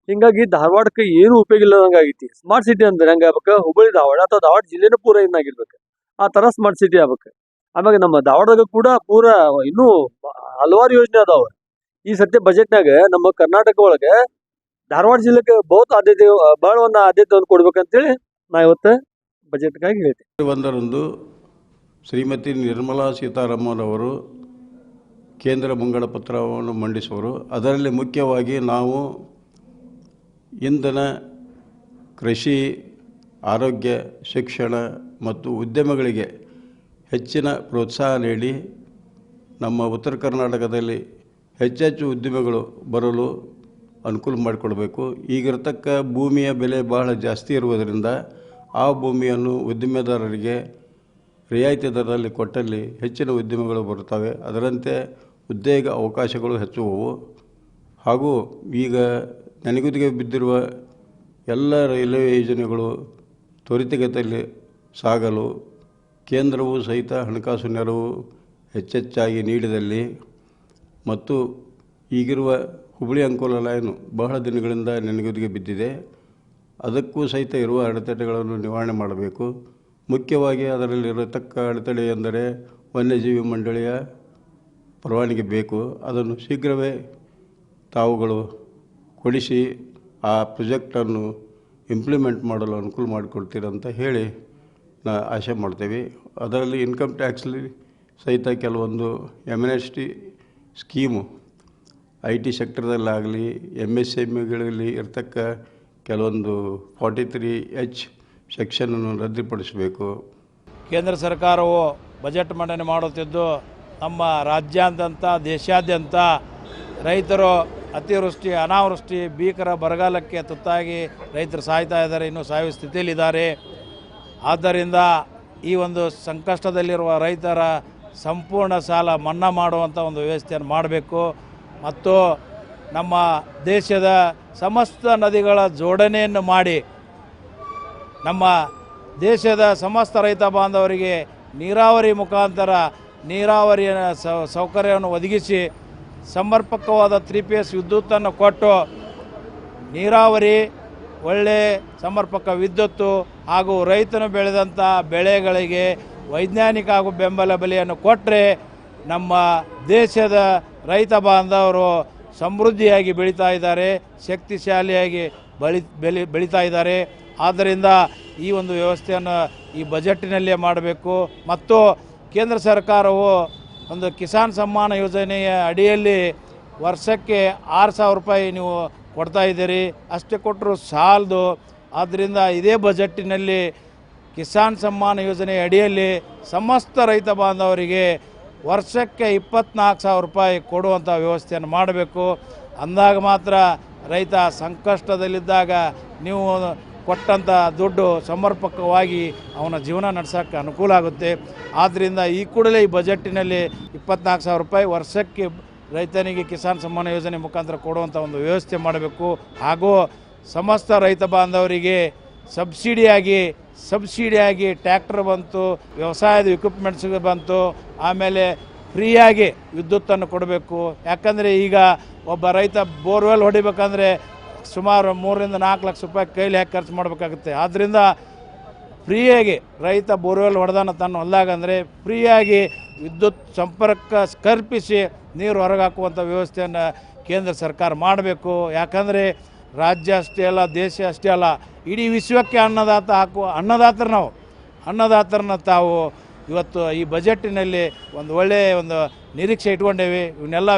ಹಿಂಗಾಗಿ ಧಾರವಾಡಕ್ಕೆ ಏನು ಉಪಯೋಗ ಇಲ್ಲದಂಗಾಗೈತಿ. ಸ್ಮಾರ್ಟ್ ಸಿಟಿ ಅಂದ್ರೆ ಹೆಂಗಾಗ್ಬೇಕು, ಹುಬ್ಬಳ್ಳಿ ಧಾರವಾಡ ಅಥವಾ ಧಾರವಾಡ ಜಿಲ್ಲೆನೂ ಪೂರ ಇನ್ನಾಗಿರ್ಬೇಕು, ಆ ಥರ ಸ್ಮಾರ್ಟ್ ಸಿಟಿ ಆಗ್ಬೇಕು. ಆಮೇಲೆ ನಮ್ಮ ಧಾರವಾಡದಾಗ ಕೂಡ ಪೂರ ಇನ್ನೂ ಹಲವಾರು ಯೋಜನೆ ಅದಾವ. ಈ ಸದ್ಯ ಬಜೆಟ್ನಾಗ ನಮ್ಮ ಕರ್ನಾಟಕ ಒಳಗೆ ಧಾರವಾಡ ಜಿಲ್ಲೆಗೆ ಬಹಳ ಒಂದು ಆದ್ಯತೆ ಕೊಡ್ಬೇಕಂತೇಳಿ ನಾ ಇವತ್ತು ಬಜೆಟ್ಗಾಗಿ ಹೇಳ್ತೀನಿ. 1ರಂದು ಶ್ರೀಮತಿ ನಿರ್ಮಲಾ ಸೀತಾರಾಮನ್ ಅವರು ಕೇಂದ್ರ ಮುಂಗಡ ಪತ್ರವನ್ನು ಮಂಡಿಸುವರು. ಅದರಲ್ಲಿ ಮುಖ್ಯವಾಗಿ ನಾವು ಇಂಧನ, ಕೃಷಿ, ಆರೋಗ್ಯ, ಶಿಕ್ಷಣ ಮತ್ತು ಉದ್ಯಮಗಳಿಗೆ ಹೆಚ್ಚಿನ ಪ್ರೋತ್ಸಾಹ ನೀಡಿ ನಮ್ಮ ಉತ್ತರ ಕರ್ನಾಟಕದಲ್ಲಿ ಹೆಚ್ಚೆಚ್ಚು ಉದ್ಯಮಿಗಳು ಬರಲು ಅನುಕೂಲ ಮಾಡಿಕೊಡಬೇಕು. ಈಗಿರತಕ್ಕ ಭೂಮಿಯ ಬೆಲೆ ಬಹಳ ಜಾಸ್ತಿ ಇರುವುದರಿಂದ ಆ ಭೂಮಿಯನ್ನು ಉದ್ದಿಮೆದಾರರಿಗೆ ರಿಯಾಯಿತಿ ದರದಲ್ಲಿ ಕೊಟ್ಟಲ್ಲಿ ಹೆಚ್ಚಿನ ಉದ್ಯಮಗಳು ಬರುತ್ತವೆ. ಅದರಂತೆ ಉದ್ಯೋಗ ಅವಕಾಶಗಳು ಹೆಚ್ಚುವವು. ಹಾಗೂ ಈಗ ನೆನೆಗುದಿಗೆ ಬಿದ್ದಿರುವ ಎಲ್ಲ ರೈಲ್ವೆ ಯೋಜನೆಗಳು ತ್ವರಿತಗತಿಯಲ್ಲಿ ಸಾಗಲು ಕೇಂದ್ರವು ಸಹಿತ ಹಣಕಾಸು ನೆರವು ಹೆಚ್ಚೆಚ್ಚಾಗಿ ನೀಡಿದಲ್ಲಿ ಮತ್ತು ಈಗಿರುವ ಹುಬ್ಬಳ್ಳಿ ಅಂಕೋಲ ಲೈನು ಬಹಳ ದಿನಗಳಿಂದ ನೆನೆಗುದಿಗೆ ಬಿದ್ದಿದೆ. ಅದಕ್ಕೂ ಸಹಿತ ಇರುವ ಅಡೆತಡೆಗಳನ್ನು ನಿವಾರಣೆ ಮಾಡಬೇಕು. ಮುಖ್ಯವಾಗಿ ಅದರಲ್ಲಿರತಕ್ಕ ಅಡೆತಡೆ ಎಂದರೆ ವನ್ಯಜೀವಿ ಮಂಡಳಿಯ ಪರವಾನಗಿ ಬೇಕು. ಅದನ್ನು ಶೀಘ್ರವೇ ತಾವುಗಳು ಕೊಡಿಸಿ ಆ ಪ್ರಾಜೆಕ್ಟನ್ನು ಇಂಪ್ಲಿಮೆಂಟ್ ಮಾಡಲು ಅನುಕೂಲ ಮಾಡಿಕೊಡ್ತೀರಂತ ಹೇಳಿ ಆಶೆ ಮಾಡ್ತೇವೆ. ಅದರಲ್ಲಿ ಇನ್ಕಮ್ ಟ್ಯಾಕ್ಸಲ್ಲಿ ಸಹಿತ ಕೆಲವೊಂದು ಎಮ್ನೆಸ್ಟಿ ಸ್ಕೀಮು IT ಸೆಕ್ಟರ್ದಲ್ಲಾಗಲಿ MSMEಗಳಲ್ಲಿ ಇರ್ತಕ್ಕ ಕೆಲವೊಂದು 43H ಸೆಕ್ಷನನ್ನು ರದ್ದುಪಡಿಸಬೇಕು. ಕೇಂದ್ರ ಸರ್ಕಾರವು ಬಜೆಟ್ ಮಂಡನೆ ಮಾಡುತ್ತಿದ್ದು ನಮ್ಮ ರಾಜ್ಯಾದ್ಯಂತ ದೇಶಾದ್ಯಂತ ರೈತರು ಅತಿವೃಷ್ಟಿ ಅನಾವೃಷ್ಟಿ ಭೀಕರ ಬರಗಾಲಕ್ಕೆ ತುತ್ತಾಗಿ ರೈತರು ಸಾಯ್ತಾ ಇದ್ದಾರೆ, ಇನ್ನೂ ಸಾಯುವ ಸ್ಥಿತಿಯಲ್ಲಿದ್ದಾರೆ. ಆದ್ದರಿಂದ ಈ ಒಂದು ಸಂಕಷ್ಟದಲ್ಲಿರುವ ರೈತರ ಸಂಪೂರ್ಣ ಸಾಲ ಮನ್ನಾ ಮಾಡುವಂಥ ಒಂದು ವ್ಯವಸ್ಥೆಯನ್ನು ಮಾಡಬೇಕು ಮತ್ತು ನಮ್ಮ ದೇಶದ ಸಮಸ್ತ ನದಿಗಳ ಜೋಡಣೆಯನ್ನು ಮಾಡಿ ನಮ್ಮ ದೇಶದ ಸಮಸ್ತ ರೈತ ಬಾಂಧವರಿಗೆ ನೀರಾವರಿ ಮುಖಾಂತರ ನೀರಾವರಿಯ ಸೌಕರ್ಯವನ್ನು ಒದಗಿಸಿ ಸಮರ್ಪಕವಾದ 3PS ವಿದ್ಯುತ್ತನ್ನು ಕೊಟ್ಟು ನೀರಾವರಿ ಒಳ್ಳೆ ಸಮರ್ಪಕ ವಿದ್ಯುತ್ತು ಹಾಗೂ ರೈತನು ಬೆಳೆದಂಥ ಬೆಳೆಗಳಿಗೆ ವೈಜ್ಞಾನಿಕ ಹಾಗೂ ಬೆಂಬಲ ಬೆಲೆಯನ್ನು ಕೊಟ್ಟರೆ ನಮ್ಮ ದೇಶದ ರೈತ ಬಾಂಧವರು ಸಮೃದ್ಧಿಯಾಗಿ ಬೆಳೀತಾ ಇದ್ದಾರೆ, ಶಕ್ತಿಶಾಲಿಯಾಗಿ ಬೆಳೀತಾ ಇದ್ದಾರೆ. ಆದ್ದರಿಂದ ಈ ಒಂದು ವ್ಯವಸ್ಥೆಯನ್ನು ಈ ಬಜೆಟ್ಟಿನಲ್ಲೇ ಮಾಡಬೇಕು ಮತ್ತು ಕೇಂದ್ರ ಸರ್ಕಾರವು ಒಂದು ಕಿಸಾನ್ ಸಮ್ಮಾನ ಯೋಜನೆಯ ಅಡಿಯಲ್ಲಿ ವರ್ಷಕ್ಕೆ 6,000 ರೂಪಾಯಿ ನೀವು ಕೊಡ್ತಾ ಇದ್ದೀರಿ, ಅಷ್ಟೇ ಕೊಟ್ಟರು ಸಾಲದು. ಆದ್ದರಿಂದ ಇದೇ ಬಜೆಟ್ಟಿನಲ್ಲಿ ಕಿಸಾನ್ ಸಮ್ಮಾನ ಯೋಜನೆಯ ಅಡಿಯಲ್ಲಿ ಸಮಸ್ತ ರೈತ ಬಾಂಧವರಿಗೆ ವರ್ಷಕ್ಕೆ 24,000 ರೂಪಾಯಿ ಕೊಡುವಂಥ ವ್ಯವಸ್ಥೆಯನ್ನು ಮಾಡಬೇಕು. ಅಂದಾಗ ಮಾತ್ರ ರೈತ ಸಂಕಷ್ಟದಲ್ಲಿದ್ದಾಗ ನೀವು ಕೊಟ್ಟಂಥ ದುಡ್ಡು ಸಮರ್ಪಕವಾಗಿ ಅವನ ಜೀವನ ನಡೆಸೋಕ್ಕೆ ಅನುಕೂಲ ಆಗುತ್ತೆ. ಆದ್ದರಿಂದ ಈ ಕೂಡಲೇ ಈ ಬಜೆಟ್ಟಿನಲ್ಲಿ 24,000 ರೂಪಾಯಿ ವರ್ಷಕ್ಕೆ ರೈತನಿಗೆ ಕಿಸಾನ್ ಸಮ್ಮಾನ ಯೋಜನೆ ಮುಖಾಂತರ ಕೊಡುವಂಥ ಒಂದು ವ್ಯವಸ್ಥೆ ಮಾಡಬೇಕು. ಹಾಗೂ ಸಮಸ್ತ ರೈತ ಬಾಂಧವರಿಗೆ ಸಬ್ಸಿಡಿಯಾಗಿ ಟ್ರ್ಯಾಕ್ಟರ್ ಬಂತು, ವ್ಯವಸಾಯದ ಇಕ್ವಿಪ್ಮೆಂಟ್ಸ್ ಬಂತು, ಆಮೇಲೆ ಫ್ರೀಯಾಗಿ ವಿದ್ಯುತ್ತನ್ನು ಕೊಡಬೇಕು. ಯಾಕಂದರೆ ಈಗ ಒಬ್ಬ ರೈತ ಬೋರ್ವೆಲ್ ಹೊಡಿಬೇಕಂದ್ರೆ ಸುಮಾರು 3 ರಿಂದ 4 ಲಕ್ಷ ರೂಪಾಯಿ ಕೈಲಿ ಹಾಕಿ ಖರ್ಚು ಮಾಡಬೇಕಾಗುತ್ತೆ. ಆದ್ದರಿಂದ ಫ್ರೀಯಾಗಿ ರೈತ ಬೋರ್ವೆಲ್ ಹೊಡೆದಾನ ತನ್ನ ಹೊಲ್ದಾಗಂದರೆ ಫ್ರೀಯಾಗಿ ವಿದ್ಯುತ್ ಸಂಪರ್ಕ ಕಲ್ಪಿಸಿ ನೀರು ಹೊರಗೆ ಹಾಕುವಂಥ ವ್ಯವಸ್ಥೆಯನ್ನು ಕೇಂದ್ರ ಸರ್ಕಾರ ಮಾಡಬೇಕು. ಯಾಕಂದರೆ ರಾಜ್ಯ ಅಷ್ಟೇ ಅಲ್ಲ, ದೇಶ ಅಷ್ಟೇ ಅಲ್ಲ, ಇಡೀ ವಿಶ್ವಕ್ಕೆ ಅನ್ನದಾತರನ್ನ ತಾವು ಇವತ್ತು ಈ ಬಜೆಟ್ಟಿನಲ್ಲಿ ಒಂದು ಒಳ್ಳೆಯ ಒಂದು ನಿರೀಕ್ಷೆ ಇಟ್ಕೊಂಡೇವೆ.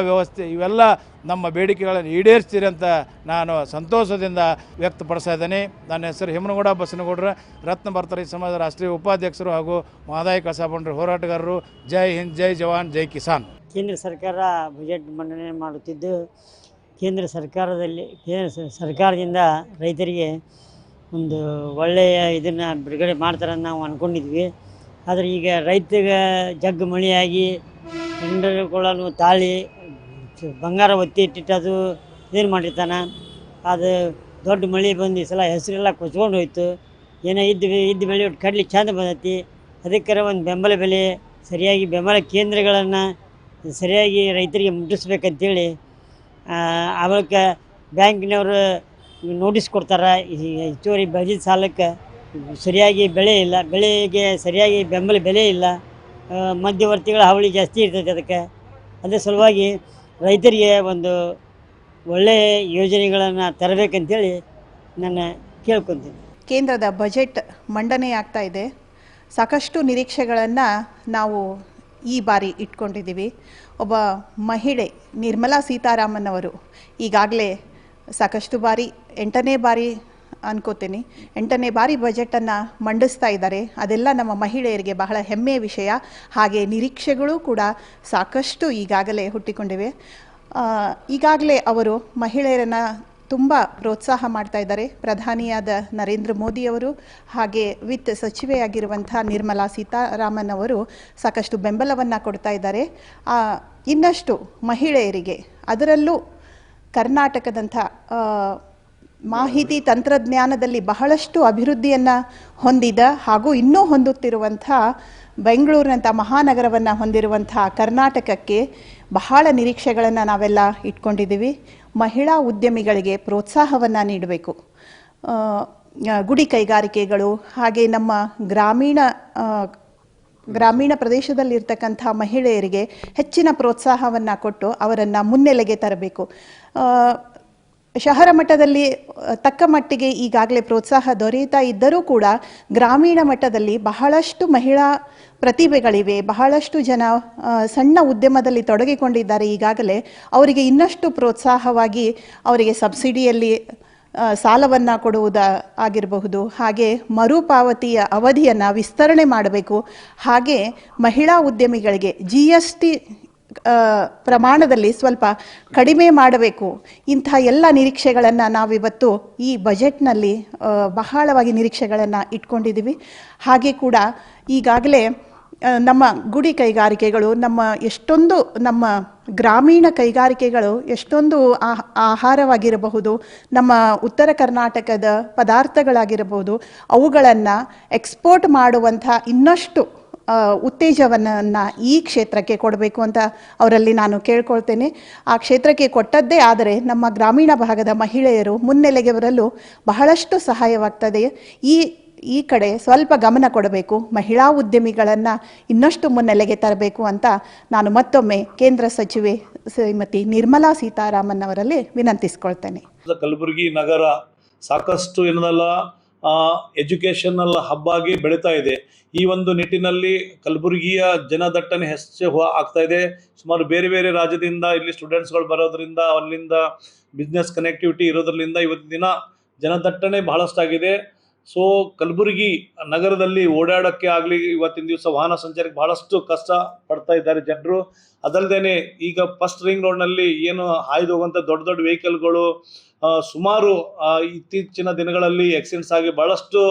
ಇವೆಲ್ಲ ನಮ್ಮ ಬೇಡಿಕೆಗಳನ್ನು ಈಡೇರಿಸ್ತೀರಿ ಅಂತ ನಾನು ಸಂತೋಷದಿಂದ ವ್ಯಕ್ತಪಡಿಸ್ತಾ ಇದ್ದೇನೆ. ನನ್ನ ಹೆಸರು ಹೇಮನಗೌಡ ಬಸನಗೌಡರ ರತ್ನ ಭಾರತ ರೈತ ಸಮಾಜದ ರಾಷ್ಟ್ರೀಯ ಉಪಾಧ್ಯಕ್ಷರು ಹಾಗೂ ಮಹದಾಯಿ ಕಳಸಾ ಬಂಡೂರಿ ಹೋರಾಟಗಾರರು. ಜೈ ಹಿಂದ್, ಜೈ ಜವಾನ್, ಜೈ ಕಿಸಾನ್. ಕೇಂದ್ರ ಸರ್ಕಾರ ಬಜೆಟ್ ಮಂಡನೆ ಮಾಡುತ್ತಿದ್ದು ಕೇಂದ್ರ ಸರ್ಕಾರದಿಂದ ರೈತರಿಗೆ ಒಂದು ಒಳ್ಳೆಯ ಇದನ್ನು ಬಿಡುಗಡೆ ಮಾಡ್ತಾರಂತ ನಾವು ಅಂದ್ಕೊಂಡಿದ್ವಿ. ಆದರೆ ಈಗ ರೈತಗೆ ಜಗ್ಗು ಮಳೆಯಾಗಿ ಹೆಂಡರುಗಳನ್ನು ತಾಳಿ ಬಂಗಾರ ಒತ್ತಿ ಇಟ್ಟಿಟ್ಟದು ಇದೇನು ಮಾಡಿರ್ತಾನೆ. ಅದು ದೊಡ್ಡ ಮಳೆ ಬಂದು ಈ ಸಲ ಹೆಸರೆಲ್ಲ ಕೊಚ್ಕೊಂಡು ಹೋಯ್ತು. ಏನೋ ಇದ್ದ ಬೆಳೆ ಒಟ್ಟು ಕಡ್ಲಿ ಚಂದ ಬಂದೈತಿ. ಅದಕ್ಕೆ ಒಂದು ಬೆಂಬಲ ಬೆಲೆ ಸರಿಯಾಗಿ ಬೆಂಬಲ ಕೇಂದ್ರಗಳನ್ನು ಸರಿಯಾಗಿ ರೈತರಿಗೆ ಮುಟ್ಟಿಸ್ಬೇಕಂತೇಳಿ ಅವಕ್ಕೆ ಬ್ಯಾಂಕಿನವರು ನೋಟಿಸ್ ಕೊಡ್ತಾರೆ. ಹೆಚ್ಚುವರಿ ಬಜೆಟ್ ಸಾಲಕ್ಕೆ ಸರಿಯಾಗಿ ಬೆಳೆಗೆ ಸರಿಯಾಗಿ ಬೆಂಬಲ ಬೆಲೆ ಇಲ್ಲ, ಮಧ್ಯವರ್ತಿಗಳ ಹಾವಳಿ ಜಾಸ್ತಿ ಇರ್ತೈತೆ. ಅದಕ್ಕೆ ಅದೇ ಸಲುವಾಗಿ ರೈತರಿಗೆ ಒಂದು ಒಳ್ಳೆಯ ಯೋಜನೆಗಳನ್ನು ತರಬೇಕಂತೇಳಿ ನಾನು ಕೇಳ್ಕೊತೀನಿ. ಕೇಂದ್ರದ ಬಜೆಟ್ ಮಂಡನೆಯಾಗ್ತಾ ಇದೆ. ಸಾಕಷ್ಟು ನಿರೀಕ್ಷೆಗಳನ್ನು ನಾವು ಈ ಬಾರಿ ಇಟ್ಕೊಂಡಿದ್ದೀವಿ. ಒಬ್ಬ ಮಹಿಳೆ ನಿರ್ಮಲಾ ಸೀತಾರಾಮನ್ ಅವರು ಈಗಾಗಲೇ ಸಾಕಷ್ಟು ಬಾರಿ 8ನೇ ಬಾರಿ ಅನ್ಕೋತೀನಿ 8ನೇ ಬಾರಿ ಬಜೆಟನ್ನು ಮಂಡಿಸ್ತಾ ಇದ್ದಾರೆ. ಅದೆಲ್ಲ ನಮ್ಮ ಮಹಿಳೆಯರಿಗೆ ಬಹಳ ಹೆಮ್ಮೆಯ ವಿಷಯ. ಹಾಗೆ ನಿರೀಕ್ಷೆಗಳು ಕೂಡ ಸಾಕಷ್ಟು ಈಗಾಗಲೇ ಹುಟ್ಟಿಕೊಂಡಿವೆ. ಈಗಾಗಲೇ ಅವರು ಮಹಿಳೆಯರನ್ನು ತುಂಬ ಪ್ರೋತ್ಸಾಹ ಮಾಡ್ತಾ ಇದ್ದಾರೆ. ಪ್ರಧಾನಿಯಾದ ನರೇಂದ್ರ ಮೋದಿಯವರು ಹಾಗೆ ವಿತ್ತ ಸಚಿವೆಯಾಗಿರುವಂಥ ನಿರ್ಮಲಾ ಸೀತಾರಾಮನ್ ಅವರು ಸಾಕಷ್ಟು ಬೆಂಬಲವನ್ನು ಕೊಡ್ತಾ ಇದ್ದಾರೆ. ಇನ್ನಷ್ಟು ಮಹಿಳೆಯರಿಗೆ, ಅದರಲ್ಲೂ ಕರ್ನಾಟಕದಂಥ ಮಾಹಿತಿ ತಂತ್ರಜ್ಞಾನದಲ್ಲಿ ಬಹಳಷ್ಟು ಅಭಿವೃದ್ಧಿಯನ್ನು ಹೊಂದಿದ ಹಾಗೂ ಇನ್ನೂ ಹೊಂದುತ್ತಿರುವಂಥ ಬೆಂಗಳೂರಿನಂಥ ಮಹಾನಗರವನ್ನು ಹೊಂದಿರುವಂಥ ಕರ್ನಾಟಕಕ್ಕೆ ಬಹಳ ನಿರೀಕ್ಷೆಗಳನ್ನು ನಾವೆಲ್ಲ ಇಟ್ಕೊಂಡಿದ್ದೀವಿ. ಮಹಿಳಾ ಉದ್ಯಮಿಗಳಿಗೆ ಪ್ರೋತ್ಸಾಹವನ್ನು ನೀಡಬೇಕು. ಗುಡಿ ಕೈಗಾರಿಕೆಗಳು ಹಾಗೆ ನಮ್ಮ ಗ್ರಾಮೀಣ ಪ್ರದೇಶದಲ್ಲಿರ್ತಕ್ಕಂಥ ಮಹಿಳೆಯರಿಗೆ ಹೆಚ್ಚಿನ ಪ್ರೋತ್ಸಾಹವನ್ನು ಕೊಟ್ಟು ಅವರನ್ನು ಮುನ್ನೆಲೆಗೆ ತರಬೇಕು. ಶಹರ ಮಟ್ಟದಲ್ಲಿ ತಕ್ಕ ಮಟ್ಟಿಗೆ ಈಗಾಗಲೇ ಪ್ರೋತ್ಸಾಹ ದೊರೆಯುತ್ತಾ ಇದ್ದರೂ ಕೂಡ ಗ್ರಾಮೀಣ ಮಟ್ಟದಲ್ಲಿ ಬಹಳಷ್ಟು ಮಹಿಳಾ ಪ್ರತಿಭೆಗಳಿವೆ. ಬಹಳಷ್ಟು ಜನ ಸಣ್ಣ ಉದ್ಯಮದಲ್ಲಿ ತೊಡಗಿಕೊಂಡಿದ್ದಾರೆ. ಈಗಾಗಲೇ ಅವರಿಗೆ ಇನ್ನಷ್ಟು ಪ್ರೋತ್ಸಾಹವಾಗಿ ಅವರಿಗೆ ಸಬ್ಸಿಡಿಯಲ್ಲಿ ಸಾಲವನ್ನು ಕೊಡುವುದಾಗಿರಬಹುದು, ಹಾಗೆ ಮರುಪಾವತಿಯ ಅವಧಿಯನ್ನು ವಿಸ್ತರಣೆ ಮಾಡಬೇಕು. ಹಾಗೆ ಮಹಿಳಾ ಉದ್ಯಮಿಗಳಿಗೆ GST ಪ್ರಮಾಣದಲ್ಲಿ ಸ್ವಲ್ಪ ಕಡಿಮೆ ಮಾಡಬೇಕು. ಇಂಥ ಎಲ್ಲ ನಿರೀಕ್ಷೆಗಳನ್ನು ನಾವಿವತ್ತು ಈ ಬಜೆಟ್ನಲ್ಲಿ ಬಹಳವಾಗಿ ನಿರೀಕ್ಷೆಗಳನ್ನು ಇಟ್ಕೊಂಡಿದ್ದೀವಿ. ಹಾಗೆ ಕೂಡ ಈಗಾಗಲೇ ನಮ್ಮ ಗುಡಿ ಕೈಗಾರಿಕೆಗಳು, ನಮ್ಮ ಗ್ರಾಮೀಣ ಕೈಗಾರಿಕೆಗಳು ಎಷ್ಟೊಂದು ಆಹಾರವಾಗಿರಬಹುದು, ನಮ್ಮ ಉತ್ತರ ಕರ್ನಾಟಕದ ಪದಾರ್ಥಗಳಾಗಿರಬಹುದು, ಅವುಗಳನ್ನು ಎಕ್ಸ್ಪೋರ್ಟ್ ಮಾಡುವಂಥ ಇನ್ನಷ್ಟು ಉತ್ತೇಜನವನ್ನು ಈ ಕ್ಷೇತ್ರಕ್ಕೆ ಕೊಡಬೇಕು ಅಂತ ಅವರಲ್ಲಿ ನಾನು ಕೇಳ್ಕೊಳ್ತೇನೆ. ಆ ಕ್ಷೇತ್ರಕ್ಕೆ ಕೊಟ್ಟದ್ದೇ ಆದರೆ ನಮ್ಮ ಗ್ರಾಮೀಣ ಭಾಗದ ಮಹಿಳೆಯರು ಮುನ್ನೆಲೆಗೆ ಬರಲು ಬಹಳಷ್ಟು ಸಹಾಯವಾಗ್ತದೆ. ಈ ಕಡೆ ಸ್ವಲ್ಪ ಗಮನ ಕೊಡಬೇಕು, ಮಹಿಳಾ ಉದ್ಯಮಿಗಳನ್ನು ಇನ್ನಷ್ಟು ಮುನ್ನೆಲೆಗೆ ತರಬೇಕು ಅಂತ ನಾನು ಮತ್ತೊಮ್ಮೆ ಕೇಂದ್ರ ಸಚಿವೆ ಶ್ರೀಮತಿ ನಿರ್ಮಲಾ ಸೀತಾರಾಮನ್ ಅವರಲ್ಲಿ ವಿನಂತಿಸ್ಕೊಳ್ತೇನೆ. ಕಲಬುರಗಿ ನಗರ ಸಾಕಷ್ಟು ಏನಲ್ಲ ಎಜುಕೇಷನಲ್ ಹಬ್ ಆಗಿ ಬೆಳೀತಾ ಇದೆ. ಈ ಒಂದು ನಿಟ್ಟಿನಲ್ಲಿ ಕಲಬುರಗಿಯ ಜನದಟ್ಟಣೆ ಹೆಚ್ಚು ಆಗ್ತಾ ಇದೆ. ಸುಮಾರು ಬೇರೆ ಬೇರೆ ರಾಜ್ಯದಿಂದ ಇಲ್ಲಿ ಸ್ಟೂಡೆಂಟ್ಸ್ಗಳು ಬರೋದ್ರಿಂದ, ಅಲ್ಲಿಂದ ಬಿಸ್ನೆಸ್ ಕನೆಕ್ಟಿವಿಟಿ ಇರೋದ್ರಿಂದ ಇವತ್ತಿನ ದಿನ ಜನದಟ್ಟಣೆ ಬಹಳಷ್ಟಾಗಿದೆ. ಸೊ ಕಲಬುರಗಿ ನಗರದಲ್ಲಿ ಓಡಾಡೋಕ್ಕೆ ಆಗಲಿ, ಇವತ್ತಿನ ದಿವಸ ವಾಹನ ಸಂಚಾರಕ್ಕೆ ಬಹಳಷ್ಟು ಕಷ್ಟ ಪಡ್ತಾ ಇದ್ದಾರೆ ಜನರು. ಅದಲ್ಲದೆ ಈಗ ಫಸ್ಟ್ ರಿಂಗ್ ರೋಡ್ನಲ್ಲಿ ಏನು ಹಾಯ್ದು ಹೋಗುವಂಥ ದೊಡ್ಡ ದೊಡ್ಡ ವೆಹಿಕಲ್ಗಳು ಸುಮಾರು ಇತ್ತೀಚಿನ ದಿನಗಳಲ್ಲಿ ಆಕ್ಸಿಡೆಂಟ್ಸ್ ಆಗಿ ಬಹಳಷ್ಟು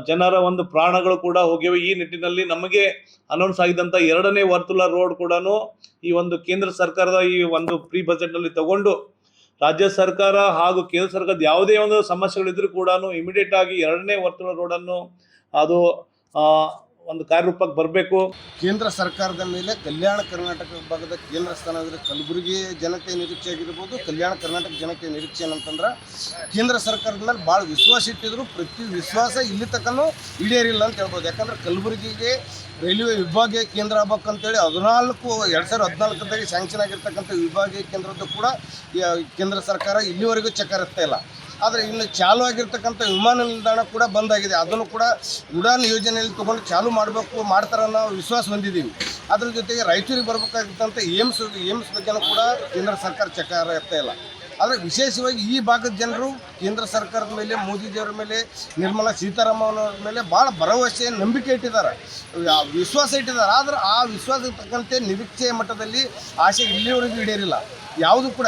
ಜನರ ಒಂದು ಪ್ರಾಣಗಳು ಕೂಡ ಹೋಗಿವೆ. ಈ ನಿಟ್ಟಿನಲ್ಲಿ ನಮಗೆ ಅನೌನ್ಸ್ ಆಗಿದ್ದಂಥ 2ನೇ ವರ್ತುಲ ರೋಡ್ ಕೂಡ ಈ ಒಂದು ಕೇಂದ್ರ ಸರ್ಕಾರದ ಈ ಒಂದು ಪ್ರೀ ಬಜೆಟ್ನಲ್ಲಿ ತಗೊಂಡು ರಾಜ್ಯ ಸರ್ಕಾರ ಹಾಗೂ ಕೇಂದ್ರ ಸರ್ಕಾರದ ಯಾವುದೇ ಒಂದು ಸಮಸ್ಯೆಗಳಿದ್ರೂ ಕೂಡ ಇಮಿಡಿಯೇಟ್ ಆಗಿ 2ನೇ ವರ್ತುಲ ರೋಡನ್ನು ಅದು ಒಂದು ಕಾರ್ಯರೂಪಕ್ಕೆ ಬರಬೇಕು. ಕೇಂದ್ರ ಸರ್ಕಾರದ ಮೇಲೆ ಕಲ್ಯಾಣ ಕರ್ನಾಟಕ ಭಾಗದ ಕೇಂದ್ರ ಸ್ಥಾನದಲ್ಲಿ ಕಲಬುರಗಿ ಜನತೆ ನಿರೀಕ್ಷೆ ಆಗಿರ್ಬೋದು, ಕಲ್ಯಾಣ ಕರ್ನಾಟಕ ಜನತೆ ನಿರೀಕ್ಷೆ ಏನಂತಂದ್ರೆ ಕೇಂದ್ರ ಸರ್ಕಾರದ ಮೇಲೆ ಭಾಳ ವಿಶ್ವಾಸ ಇಟ್ಟಿದ್ರು. ಪ್ರತಿ ವಿಶ್ವಾಸ ಇಲ್ಲಿ ತಕ್ಕನೂ ಈಡೇರಿಲ್ಲ ಅಂತ ಹೇಳ್ಬೋದು. ಯಾಕಂದ್ರೆ ಕಲಬುರಗಿಗೆ ರೈಲ್ವೆ ವಿಭಾಗೀಯ ಕೇಂದ್ರ ಆಗ್ಬೇಕಂತೇಳಿ 2014 ಸ್ಯಾಂಕ್ಷನ್ ಆಗಿರ್ತಕ್ಕಂಥ ವಿಭಾಗೀಯ ಕೇಂದ್ರದ್ದು ಕೂಡ ಕೇಂದ್ರ ಸರ್ಕಾರ ಇಲ್ಲಿವರೆಗೂ ಚಕ್ಕರಿಸ್ತಾ ಇಲ್ಲ. ಆದರೆ ಇನ್ನು ಚಾಲು ಆಗಿರ್ತಕ್ಕಂಥ ವಿಮಾನ ನಿಲ್ದಾಣ ಕೂಡ ಬಂದಾಗಿದೆ. ಅದನ್ನು ಕೂಡ ಉಡಾನ್ ಯೋಜನೆಯಲ್ಲಿ ತೊಗೊಂಡು ಚಾಲು ಮಾಡ್ತಾರೆ ಅನ್ನೋ ವಿಶ್ವಾಸ ಹೊಂದಿದ್ದೀವಿ. ಅದ್ರ ಜೊತೆಗೆ ರಾಯಚೂರಿಗೆ ಬರಬೇಕಾಗಿದ್ದಂಥ ಏಮ್ಸ್ ಬಗ್ಗೆನೂ ಕೂಡ ಕೇಂದ್ರ ಸರ್ಕಾರ ಚಕಾರ ಇರ್ತಾ ಇಲ್ಲ. ಆದರೆ ವಿಶೇಷವಾಗಿ ಈ ಭಾಗದ ಜನರು ಕೇಂದ್ರ ಸರ್ಕಾರದ ಮೇಲೆ, ಮೋದಿಜಿಯವರ ಮೇಲೆ, ನಿರ್ಮಲಾ ಸೀತಾರಾಮನ್ ಅವರ ಮೇಲೆ ಭಾಳ ಭರವಸೆ, ನಂಬಿಕೆ ಇಟ್ಟಿದ್ದಾರೆ, ವಿಶ್ವಾಸ ಇಟ್ಟಿದ್ದಾರೆ. ಆದರೆ ಆ ವಿಶ್ವಾಸಕ್ಕೆ ತಕ್ಕಂತೆ ನಿರೀಕ್ಷೆಯ ಮಟ್ಟದಲ್ಲಿ ಆಸೆ ಇಲ್ಲಿವರೆಗೂ ಈಡೇರಿಲ್ಲ. ಯಾವುದು ಕೂಡ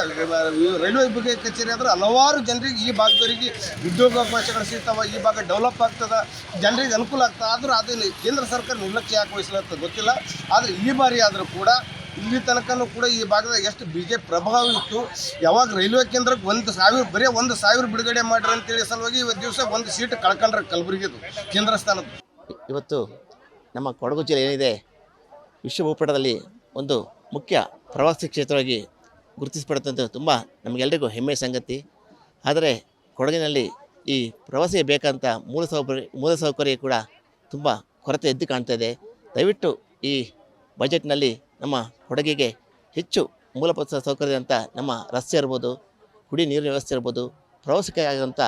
ರೈಲ್ವೆ ವಿಭಾಗೀಯ ಕಚೇರಿ ಆದರೆ ಹಲವಾರು ಜನರಿಗೆ, ಈ ಭಾಗದವರಿಗೆ ಉದ್ಯೋಗಾವಕಾಶಗಳು ಸಿಗ್ತಾವೆ, ಈ ಭಾಗ ಡೆವಲಪ್ ಆಗ್ತದೆ, ಜನರಿಗೆ ಅನುಕೂಲ ಆಗ್ತದೆ. ಆದರೂ ಅದನ್ನು ಕೇಂದ್ರ ಸರ್ಕಾರ ನಿರ್ಲಕ್ಷ್ಯ ಯಾಕೆ ವಹಿಸ್ಲತ್ತದ ಗೊತ್ತಿಲ್ಲ. ಆದರೆ ಈ ಬಾರಿ ಆದರೂ ಕೂಡ ಇಲ್ಲಿ ತನಕನೂ ಕೂಡ ಈ ಭಾಗದಾಗ ಎಷ್ಟು BJP ಪ್ರಭಾವ ಇತ್ತು. ಯಾವಾಗ ರೈಲ್ವೆ ಕೇಂದ್ರಕ್ಕೆ 1,000 ಬರೀ 1,000 ಬಿಡುಗಡೆ ಮಾಡ್ರಿ ಅಂತೇಳಿ ಸಲುವಾಗಿ ಇವತ್ತು ದಿವಸ 1 ಸೀಟ್ ಕಳ್ಕೊಂಡ್ರೆ ಕಲಬುರಗಿದು ಕೇಂದ್ರ ಸ್ಥಾನದ. ಇವತ್ತು ನಮ್ಮ ಕೊಡಗು ಜಿಲ್ಲೆ ಏನಿದೆ ವಿಶ್ವ ಭೂಪಟದಲ್ಲಿ ಒಂದು ಮುಖ್ಯ ಪ್ರವಾಸಿ ಕ್ಷೇತ್ರವಾಗಿ ಗುರುತಿಸಲ್ಪಡುತ್ತಂತ ತುಂಬ ನಮಗೆಲ್ಲರಿಗೂ ಹೆಮ್ಮೆಯ ಸಂಗತಿ. ಆದರೆ ಕೊಡಗಿನಲ್ಲಿ ಈ ಪ್ರವಾಸಿಗೆ ಬೇಕಂತ ಮೂಲಸೌಕರ್ಯ ಕೂಡ ತುಂಬ ಕೊರತೆ ಎದ್ದು ಕಾಣ್ತಾ ಇದೆ. ದಯವಿಟ್ಟು ಈ ಬಜೆಟ್ನಲ್ಲಿ ನಮ್ಮ ಕೊಡಗಿಗೆ ಹೆಚ್ಚು ಮೂಲಭೂತ ಸೌಕರ್ಯದಂಥ ನಮ್ಮ ರಸ್ತೆ ಇರ್ಬೋದು, ಕುಡಿ ನೀರಿನ ವ್ಯವಸ್ಥೆ ಇರ್ಬೋದು, ಪ್ರವಾಸಕ್ಕೆ ಆಗುವಂಥ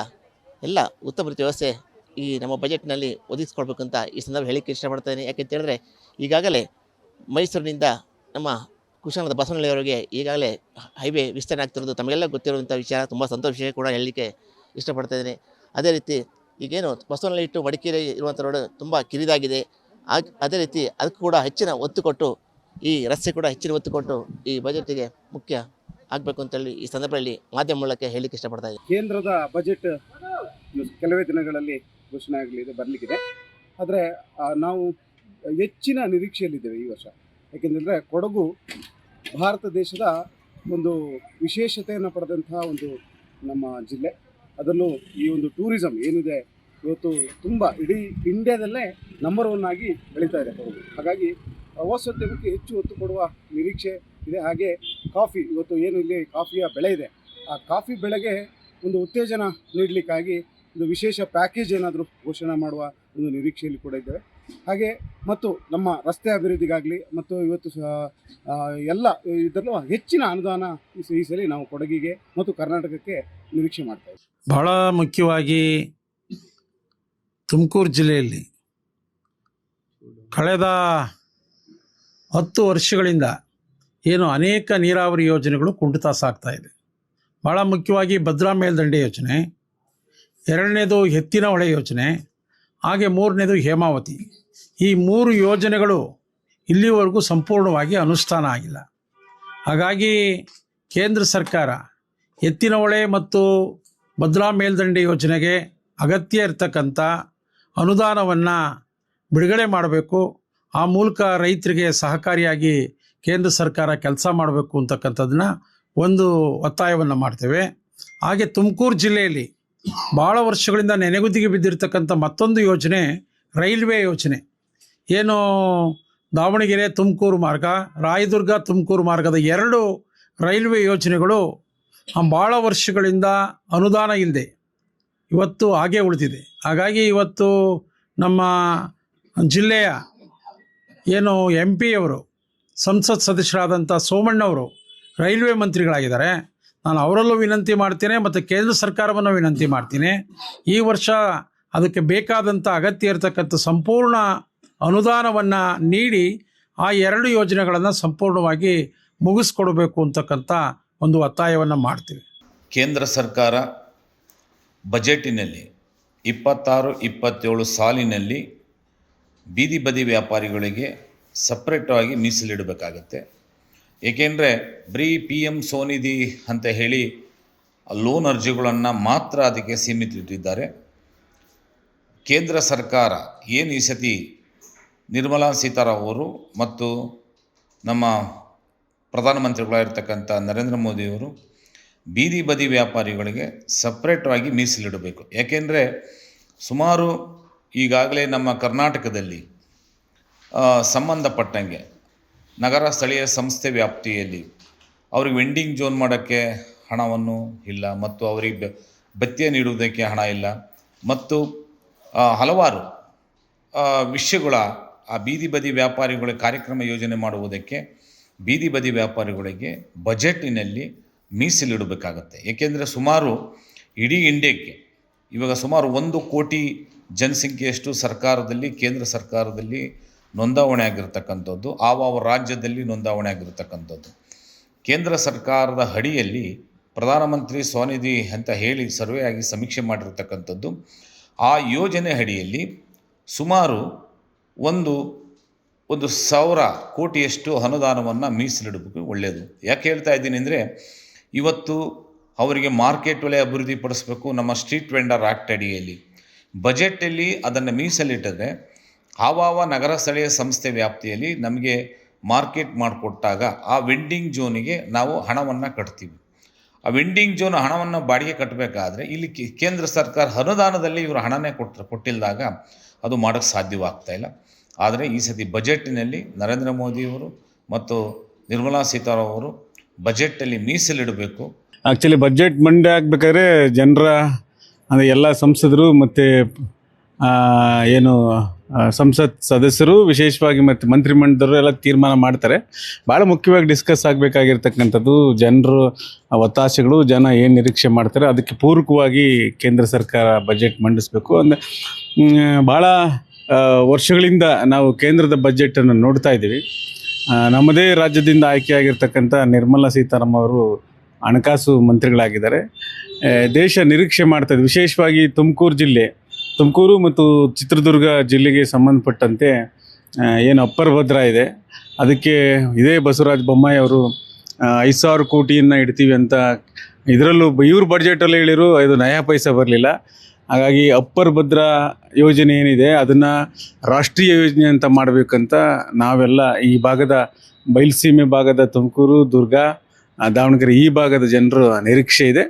ಎಲ್ಲ ಉತ್ತಮ ರೀತಿಯ ವ್ಯವಸ್ಥೆ ಈ ನಮ್ಮ ಬಜೆಟ್ನಲ್ಲಿ ಒದಗಿಸ್ಕೊಳ್ಬೇಕಂತ ಈ ಸಂದರ್ಭ ಹೇಳಿಕ್ಕೆ ಇಷ್ಟಪಡ್ತೇನೆ. ಯಾಕೆಂತ ಹೇಳಿದ್ರೆ ಈಗಾಗಲೇ ಮೈಸೂರಿನಿಂದ ನಮ್ಮ ಕುಶಾಲನಗರದ ಬಸವನಹಳ್ಳಿಯವರೆಗೆ ಈಗಾಗಲೇ ಹೈವೇ ವಿಸ್ತರಣೆ ಆಗ್ತಿರೋದು ತಮಗೆಲ್ಲ ಗೊತ್ತಿರುವಂಥ ವಿಷಯ. ತುಂಬ ಸಂತೋಷ ವಿಷಯ ಕೂಡ ಹೇಳಲಿಕ್ಕೆ ಇಷ್ಟಪಡ್ತಾಯಿದ್ದೀನಿ. ಅದೇ ರೀತಿ ಈಗೇನು ಬಸವನಹಳ್ಳಿ ಟು ಮಡಿಕೇರಿ ಇರುವಂಥ ರೋಡ್ ತುಂಬ ಕಿರಿದಾಗಿದೆ. ಅದೇ ರೀತಿ ಅದಕ್ಕೂ ಕೂಡ ಹೆಚ್ಚಿನ ಒತ್ತು ಕೊಟ್ಟು, ಈ ರಸ್ತೆ ಕೂಡ ಹೆಚ್ಚಿನ ಒತ್ತು ಕೊಟ್ಟು ಈ ಬಜೆಟಿಗೆ ಮುಖ್ಯ ಆಗಬೇಕು ಅಂತೇಳಿ ಈ ಸಂದರ್ಭದಲ್ಲಿ ಮಾಧ್ಯಮ ಮೂಲಕ ಹೇಳಲಿಕ್ಕೆ ಇಷ್ಟಪಡ್ತಾ ಇದ್ದೀನಿ. ಕೇಂದ್ರದ ಬಜೆಟ್ ಕೆಲವೇ ದಿನಗಳಲ್ಲಿ ಘೋಷಣೆ ಆಗಲಿದೆ, ಬರಲಿಕ್ಕಿದೆ. ಆದರೆ ನಾವು ಹೆಚ್ಚಿನ ನಿರೀಕ್ಷೆಯಲ್ಲಿದ್ದೇವೆ ಈ ವರ್ಷ. ಏಕೆಂದರೆ ಕೊಡಗು ಭಾರತ ದೇಶದ ಒಂದು ವಿಶೇಷತೆಯನ್ನು ಪಡೆದಂತಹ ಒಂದು ನಮ್ಮ ಜಿಲ್ಲೆ. ಅದರಲ್ಲೂ ಈ ಒಂದು ಟೂರಿಸಂ ಏನಿದೆ ಇವತ್ತು ತುಂಬ ಇಡೀ ಇಂಡಿಯಾದಲ್ಲೇ ನಂಬರ್ 1 ಆಗಿ ಬೆಳೀತಾ ಇದೆ ಕೊಡಗು. ಹಾಗಾಗಿ ಪ್ರವಾಸೋದ್ಯಮಕ್ಕೆ ಹೆಚ್ಚು ಒತ್ತು ಕೊಡುವ ನಿರೀಕ್ಷೆ ಇದೆ. ಹಾಗೆ ಕಾಫಿ, ಇವತ್ತು ಏನು ಇಲ್ಲಿ ಕಾಫಿಯ ಬೆಳೆ ಇದೆ, ಆ ಕಾಫಿ ಬೆಳೆಗೆ ಒಂದು ಉತ್ತೇಜನ ನೀಡಲಿಕ್ಕಾಗಿ ಒಂದು ವಿಶೇಷ ಪ್ಯಾಕೇಜ್ ಏನಾದರೂ ಘೋಷಣೆ ಮಾಡುವ ಒಂದು ನಿರೀಕ್ಷೆಯಲ್ಲಿ ಕೂಡ ಇದ್ದೇವೆ. ಹಾಗೆ ಮತ್ತು ನಮ್ಮ ರಸ್ತೆ ಅಭಿವೃದ್ಧಿಗಾಗಲಿ ಮತ್ತು ಇವತ್ತು ಎಲ್ಲ ಇದರಲ್ಲೂ ಹೆಚ್ಚಿನ ಅನುದಾನ ಈ ಸಲ ನಾವು ಕೊಡಗಿಗೆ ಮತ್ತು ಕರ್ನಾಟಕಕ್ಕೆ ನಿರೀಕ್ಷೆ ಮಾಡ್ತಾ ಇದ್ದೀವಿ. ಬಹಳ ಮುಖ್ಯವಾಗಿ ತುಮಕೂರು ಜಿಲ್ಲೆಯಲ್ಲಿ ಕಳೆದ 10 ವರ್ಷಗಳಿಂದ ಏನು ಅನೇಕ ನೀರಾವರಿ ಯೋಜನೆಗಳು ಕುಂಠಿತ ಸಾಗ್ತಾ ಇದೆ. ಭಾಳ ಮುಖ್ಯವಾಗಿ ಭದ್ರಾ ಮೇಲ್ದಂಡೆ ಯೋಜನೆ, 2ನೇದು ಎತ್ತಿನ ಹೊಳೆ ಯೋಜನೆ, ಹಾಗೆ 3ನೇದು ಹೇಮಾವತಿ. ಈ 3 ಯೋಜನೆಗಳು ಇಲ್ಲಿವರೆಗೂ ಸಂಪೂರ್ಣವಾಗಿ ಅನುಷ್ಠಾನ ಆಗಿಲ್ಲ. ಹಾಗಾಗಿ ಕೇಂದ್ರ ಸರ್ಕಾರ ಎತ್ತಿನ ಹೊಳೆ ಮತ್ತು ಭದ್ರಾ ಮೇಲ್ದಂಡೆ ಯೋಜನೆಗೆ ಅಗತ್ಯ ಇರತಕ್ಕಂಥ ಅನುದಾನವನ್ನು ಬಿಡುಗಡೆ ಮಾಡಬೇಕು. ಆ ಮೂಲಕ ರೈತರಿಗೆ ಸಹಕಾರಿಯಾಗಿ ಕೇಂದ್ರ ಸರ್ಕಾರ ಕೆಲಸ ಮಾಡಬೇಕು ಅಂತಕ್ಕಂಥದ್ದನ್ನ ಒಂದು ಒತ್ತಾಯವನ್ನು ಮಾಡ್ತೇವೆ. ಹಾಗೆ ತುಮಕೂರು ಜಿಲ್ಲೆಯಲ್ಲಿ ಭಾಳ ವರ್ಷಗಳಿಂದ ನೆನೆಗುದಿಗೆ ಬಿದ್ದಿರ್ತಕ್ಕಂಥ ಮತ್ತೊಂದು ಯೋಜನೆ ರೈಲ್ವೆ ಯೋಜನೆ. ಏನು ದಾವಣಗೆರೆ ತುಮಕೂರು ಮಾರ್ಗ, ರಾಯದುರ್ಗ ತುಮಕೂರು ಮಾರ್ಗದ 2 ರೈಲ್ವೆ ಯೋಜನೆಗಳು ಭಾಳ ವರ್ಷಗಳಿಂದ ಅನುದಾನ ಇಲ್ಲದೆ ಇವತ್ತು ಹಾಗೆ ಉಳಿದಿದೆ. ಹಾಗಾಗಿ ಇವತ್ತು ನಮ್ಮ ಜಿಲ್ಲೆಯ ಏನು MP ಅವರು, ಸಂಸತ್ ಸದಸ್ಯರಾದಂಥ ಸೋಮಣ್ಣವರು ರೈಲ್ವೆ ಮಂತ್ರಿಗಳಾಗಿದ್ದಾರೆ. ನಾನು ಅವರಲ್ಲೂ ವಿನಂತಿ ಮಾಡ್ತೇನೆ ಮತ್ತು ಕೇಂದ್ರ ಸರ್ಕಾರವನ್ನು ವಿನಂತಿ ಮಾಡ್ತೀನಿ, ಈ ವರ್ಷ ಅದಕ್ಕೆ ಬೇಕಾದಂಥ ಅಗತ್ಯ ಇರತಕ್ಕಂಥ ಸಂಪೂರ್ಣ ಅನುದಾನವನ್ನು ನೀಡಿ ಆ 2 ಯೋಜನೆಗಳನ್ನು ಸಂಪೂರ್ಣವಾಗಿ ಮುಗಿಸ್ಕೊಡ್ಬೇಕು ಅಂತಕ್ಕಂಥ ಒಂದು ಒತ್ತಾಯವನ್ನು ಮಾಡ್ತೀವಿ. ಕೇಂದ್ರ ಸರ್ಕಾರ ಬಜೆಟಿನಲ್ಲಿ 26-27 ಸಾಲಿನಲ್ಲಿ ಬೀದಿ ಬದಿ ವ್ಯಾಪಾರಿಗಳಿಗೆ ಸಪ್ರೇಟಾಗಿ ಮೀಸಲಿಡಬೇಕಾಗತ್ತೆ. ಏಕೆಂದರೆ ಬರೀ PM ಸ್ವನಿಧಿ ಅಂತ ಹೇಳಿ ಲೋನ್ ಅರ್ಜಿಗಳನ್ನು ಮಾತ್ರ ಅದಕ್ಕೆ ಸೀಮಿತಿಟ್ಟಿದ್ದಾರೆ. ಕೇಂದ್ರ ಸರ್ಕಾರ ಏನು ಈ ಸತಿ ನಿರ್ಮಲಾ ಸೀತಾರಾಮನ್ ಅವರು ಮತ್ತು ನಮ್ಮ ಪ್ರಧಾನಮಂತ್ರಿಗಳಾಗಿರ್ತಕ್ಕಂಥ ನರೇಂದ್ರ ಮೋದಿಯವರು ಬೀದಿ ಬದಿ ವ್ಯಾಪಾರಿಗಳಿಗೆ ಸಪ್ರೇಟಾಗಿ ಮೀಸಲಿಡಬೇಕು. ಯಾಕೆಂದರೆ ಸುಮಾರು ಈಗಾಗಲೇ ನಮ್ಮ ಕರ್ನಾಟಕದಲ್ಲಿ ಸಂಬಂಧಪಟ್ಟಂಗೆ ನಗರ ಸ್ಥಳೀಯ ಸಂಸ್ಥೆ ವ್ಯಾಪ್ತಿಯಲ್ಲಿ ಅವ್ರಿಗೆ ವೆಂಡಿಂಗ್ ಝೋನ್ ಮಾಡೋಕ್ಕೆ ಹಣವನ್ನು ಇಲ್ಲ, ಮತ್ತು ಅವರಿಗೆ ಭತ್ಯೆ ನೀಡುವುದಕ್ಕೆ ಹಣ ಇಲ್ಲ, ಮತ್ತು ಹಲವಾರು ವಿಷಯಗಳ ಆ ಬೀದಿ ಬದಿ ವ್ಯಾಪಾರಿಗಳ ಕಾರ್ಯಕ್ರಮ ಯೋಜನೆ ಮಾಡುವುದಕ್ಕೆ ಬೀದಿ ಬದಿ ವ್ಯಾಪಾರಿಗಳಿಗೆ ಬಜೆಟಿನಲ್ಲಿ ಮೀಸಲಿಡಬೇಕಾಗತ್ತೆ. ಏಕೆಂದರೆ ಸುಮಾರು ಇಡೀ ಇಂಡಿಯಾಕ್ಕೆ ಇವಾಗ ಸುಮಾರು 1 ಕೋಟಿ ಜನಸಂಖ್ಯೆಯಷ್ಟು ಸರ್ಕಾರದಲ್ಲಿ, ಕೇಂದ್ರ ಸರ್ಕಾರದಲ್ಲಿ ನೋಂದಾವಣೆ ಆಗಿರ್ತಕ್ಕಂಥದ್ದು, ಆವ ರಾಜ್ಯದಲ್ಲಿ ನೋಂದಾವಣೆ ಆಗಿರ್ತಕ್ಕಂಥದ್ದು. ಕೇಂದ್ರ ಸರ್ಕಾರದ ಅಡಿಯಲ್ಲಿ ಪ್ರಧಾನಮಂತ್ರಿ ಸ್ವನಿಧಿ ಅಂತ ಹೇಳಿ ಸರ್ವೆ ಆಗಿ ಸಮೀಕ್ಷೆ ಮಾಡಿರ್ತಕ್ಕಂಥದ್ದು. ಆ ಯೋಜನೆ ಅಡಿಯಲ್ಲಿ ಸುಮಾರು 1,000 ಕೋಟಿಯಷ್ಟು ಅನುದಾನವನ್ನು ಮೀಸಲಿಡಬೇಕು. ಒಳ್ಳೆಯದು. ಯಾಕೆ ಹೇಳ್ತಾ ಇದ್ದೀನಿ ಅಂದರೆ, ಇವತ್ತು ಅವರಿಗೆ ಮಾರ್ಕೆಟ್ ವಲಯ ಅಭಿವೃದ್ಧಿಪಡಿಸಬೇಕು. ನಮ್ಮ ಸ್ಟ್ರೀಟ್ ವೆಂಡರ್ ಆ್ಯಕ್ಟ್ ಅಡಿಯಲ್ಲಿ ಬಜೆಟಲ್ಲಿ ಅದನ್ನು ಮೀಸಲಿಟ್ಟಿದ್ರೆ ಆವಾವ ನಗರ ಸ್ಥಳೀಯ ಸಂಸ್ಥೆ ವ್ಯಾಪ್ತಿಯಲ್ಲಿ ನಮಗೆ ಮಾರ್ಕೆಟ್ ಮಾಡಿಕೊಟ್ಟಾಗ ಆ ವೆಂಡಿಂಗ್ ಝೋನಿಗೆ ನಾವು ಹಣವನ್ನು ಕಟ್ತೀವಿ. ಆ ವೆಂಡಿಂಗ್ ಝೋನ್ ಹಣವನ್ನು ಬಾಡಿಗೆ ಕಟ್ಟಬೇಕಾದ್ರೆ ಇಲ್ಲಿ ಕೇಂದ್ರ ಸರ್ಕಾರ ಅನುದಾನದಲ್ಲಿ ಇವರು ಹಣನೇ ಕೊಟ್ಟಿಲ್ಲದಾಗ ಅದು ಮಾಡೋಕ್ಕೆ ಸಾಧ್ಯವಾಗ್ತಾ ಇಲ್ಲ. ಆದರೆ ಈ ಸತಿ ಬಜೆಟ್ಟಿನಲ್ಲಿ ನರೇಂದ್ರ ಮೋದಿಯವರು ಮತ್ತು ನಿರ್ಮಲಾ ಸೀತಾರಾಮನ್ ಅವರು ಬಜೆಟಲ್ಲಿ ಮೀಸಲಿಡಬೇಕು. ಆ್ಯಕ್ಚುಲಿ ಬಜೆಟ್ ಮಂಡನೆ ಆಗಬೇಕಾದ್ರೆ ಜನರ ಅಂದರೆ ಎಲ್ಲ ಸಂಸದರು ಮತ್ತು ಏನು ಸಂಸತ್ ಸದಸ್ಯರು ವಿಶೇಷವಾಗಿ ಮತ್ತು ಮಂತ್ರಿಮಂಡಲರು ಎಲ್ಲ ತೀರ್ಮಾನ ಮಾಡ್ತಾರೆ. ಭಾಳ ಮುಖ್ಯವಾಗಿ ಡಿಸ್ಕಸ್ ಆಗಬೇಕಾಗಿರ್ತಕ್ಕಂಥದ್ದು ಜನರು ಒತ್ತಾಸೆಗಳು, ಜನ ಏನು ನಿರೀಕ್ಷೆ ಮಾಡ್ತಾರೆ, ಅದಕ್ಕೆ ಪೂರಕವಾಗಿ ಕೇಂದ್ರ ಸರ್ಕಾರ ಬಜೆಟ್ ಮಂಡಿಸಬೇಕು. ಅಂದರೆ ಭಾಳ ವರ್ಷಗಳಿಂದ ನಾವು ಕೇಂದ್ರದ ಬಜೆಟನ್ನು ನೋಡ್ತಾ ಇದ್ದೀವಿ. ನಮ್ಮದೇ ರಾಜ್ಯದಿಂದ ಆಯ್ಕೆಯಾಗಿರ್ತಕ್ಕಂಥ ನಿರ್ಮಲಾ ಸೀತಾರಾಮನ್ ಅವರು ಹಣಕಾಸು ಮಂತ್ರಿಗಳಾಗಿದ್ದಾರೆ. ದೇಶ ನಿರೀಕ್ಷೆ ಮಾಡ್ತಾಯಿದೆ. ವಿಶೇಷವಾಗಿ ತುಮಕೂರು ಮತ್ತು ಚಿತ್ರದುರ್ಗ ಜಿಲ್ಲೆಗೆ ಸಂಬಂಧಪಟ್ಟಂತೆ ಏನು ಅಪ್ಪರ್ ಭದ್ರಾ ಇದೆ, ಅದಕ್ಕೆ ಇದೇ ಬಸವರಾಜ ಬೊಮ್ಮಾಯಿ ಅವರು 5,000 ಕೋಟಿಯನ್ನು ಇಡ್ತೀವಿ ಅಂತ, ಇದರಲ್ಲೂ ಇವ್ರ ಬಡ್ಜೆಟಲ್ಲಿ ಹೇಳಿರು ಇದು ನಯಾ ಪೈಸೆ ಬರಲಿಲ್ಲ. ಹಾಗಾಗಿ ಅಪ್ಪರ್ ಭದ್ರಾ ಯೋಜನೆ ಏನಿದೆ ಅದನ್ನು ರಾಷ್ಟ್ರೀಯ ಯೋಜನೆ ಅಂತ ಮಾಡಬೇಕಂತ ನಾವೆಲ್ಲ ಈ ಭಾಗದ ಬಯಲುಸೀಮೆ ಭಾಗದ ತುಮಕೂರು, ದುರ್ಗ, ದಾವಣಗೆರೆ ಈ ಭಾಗದ ಜನರು ನಿರೀಕ್ಷೆ ಇದೆ.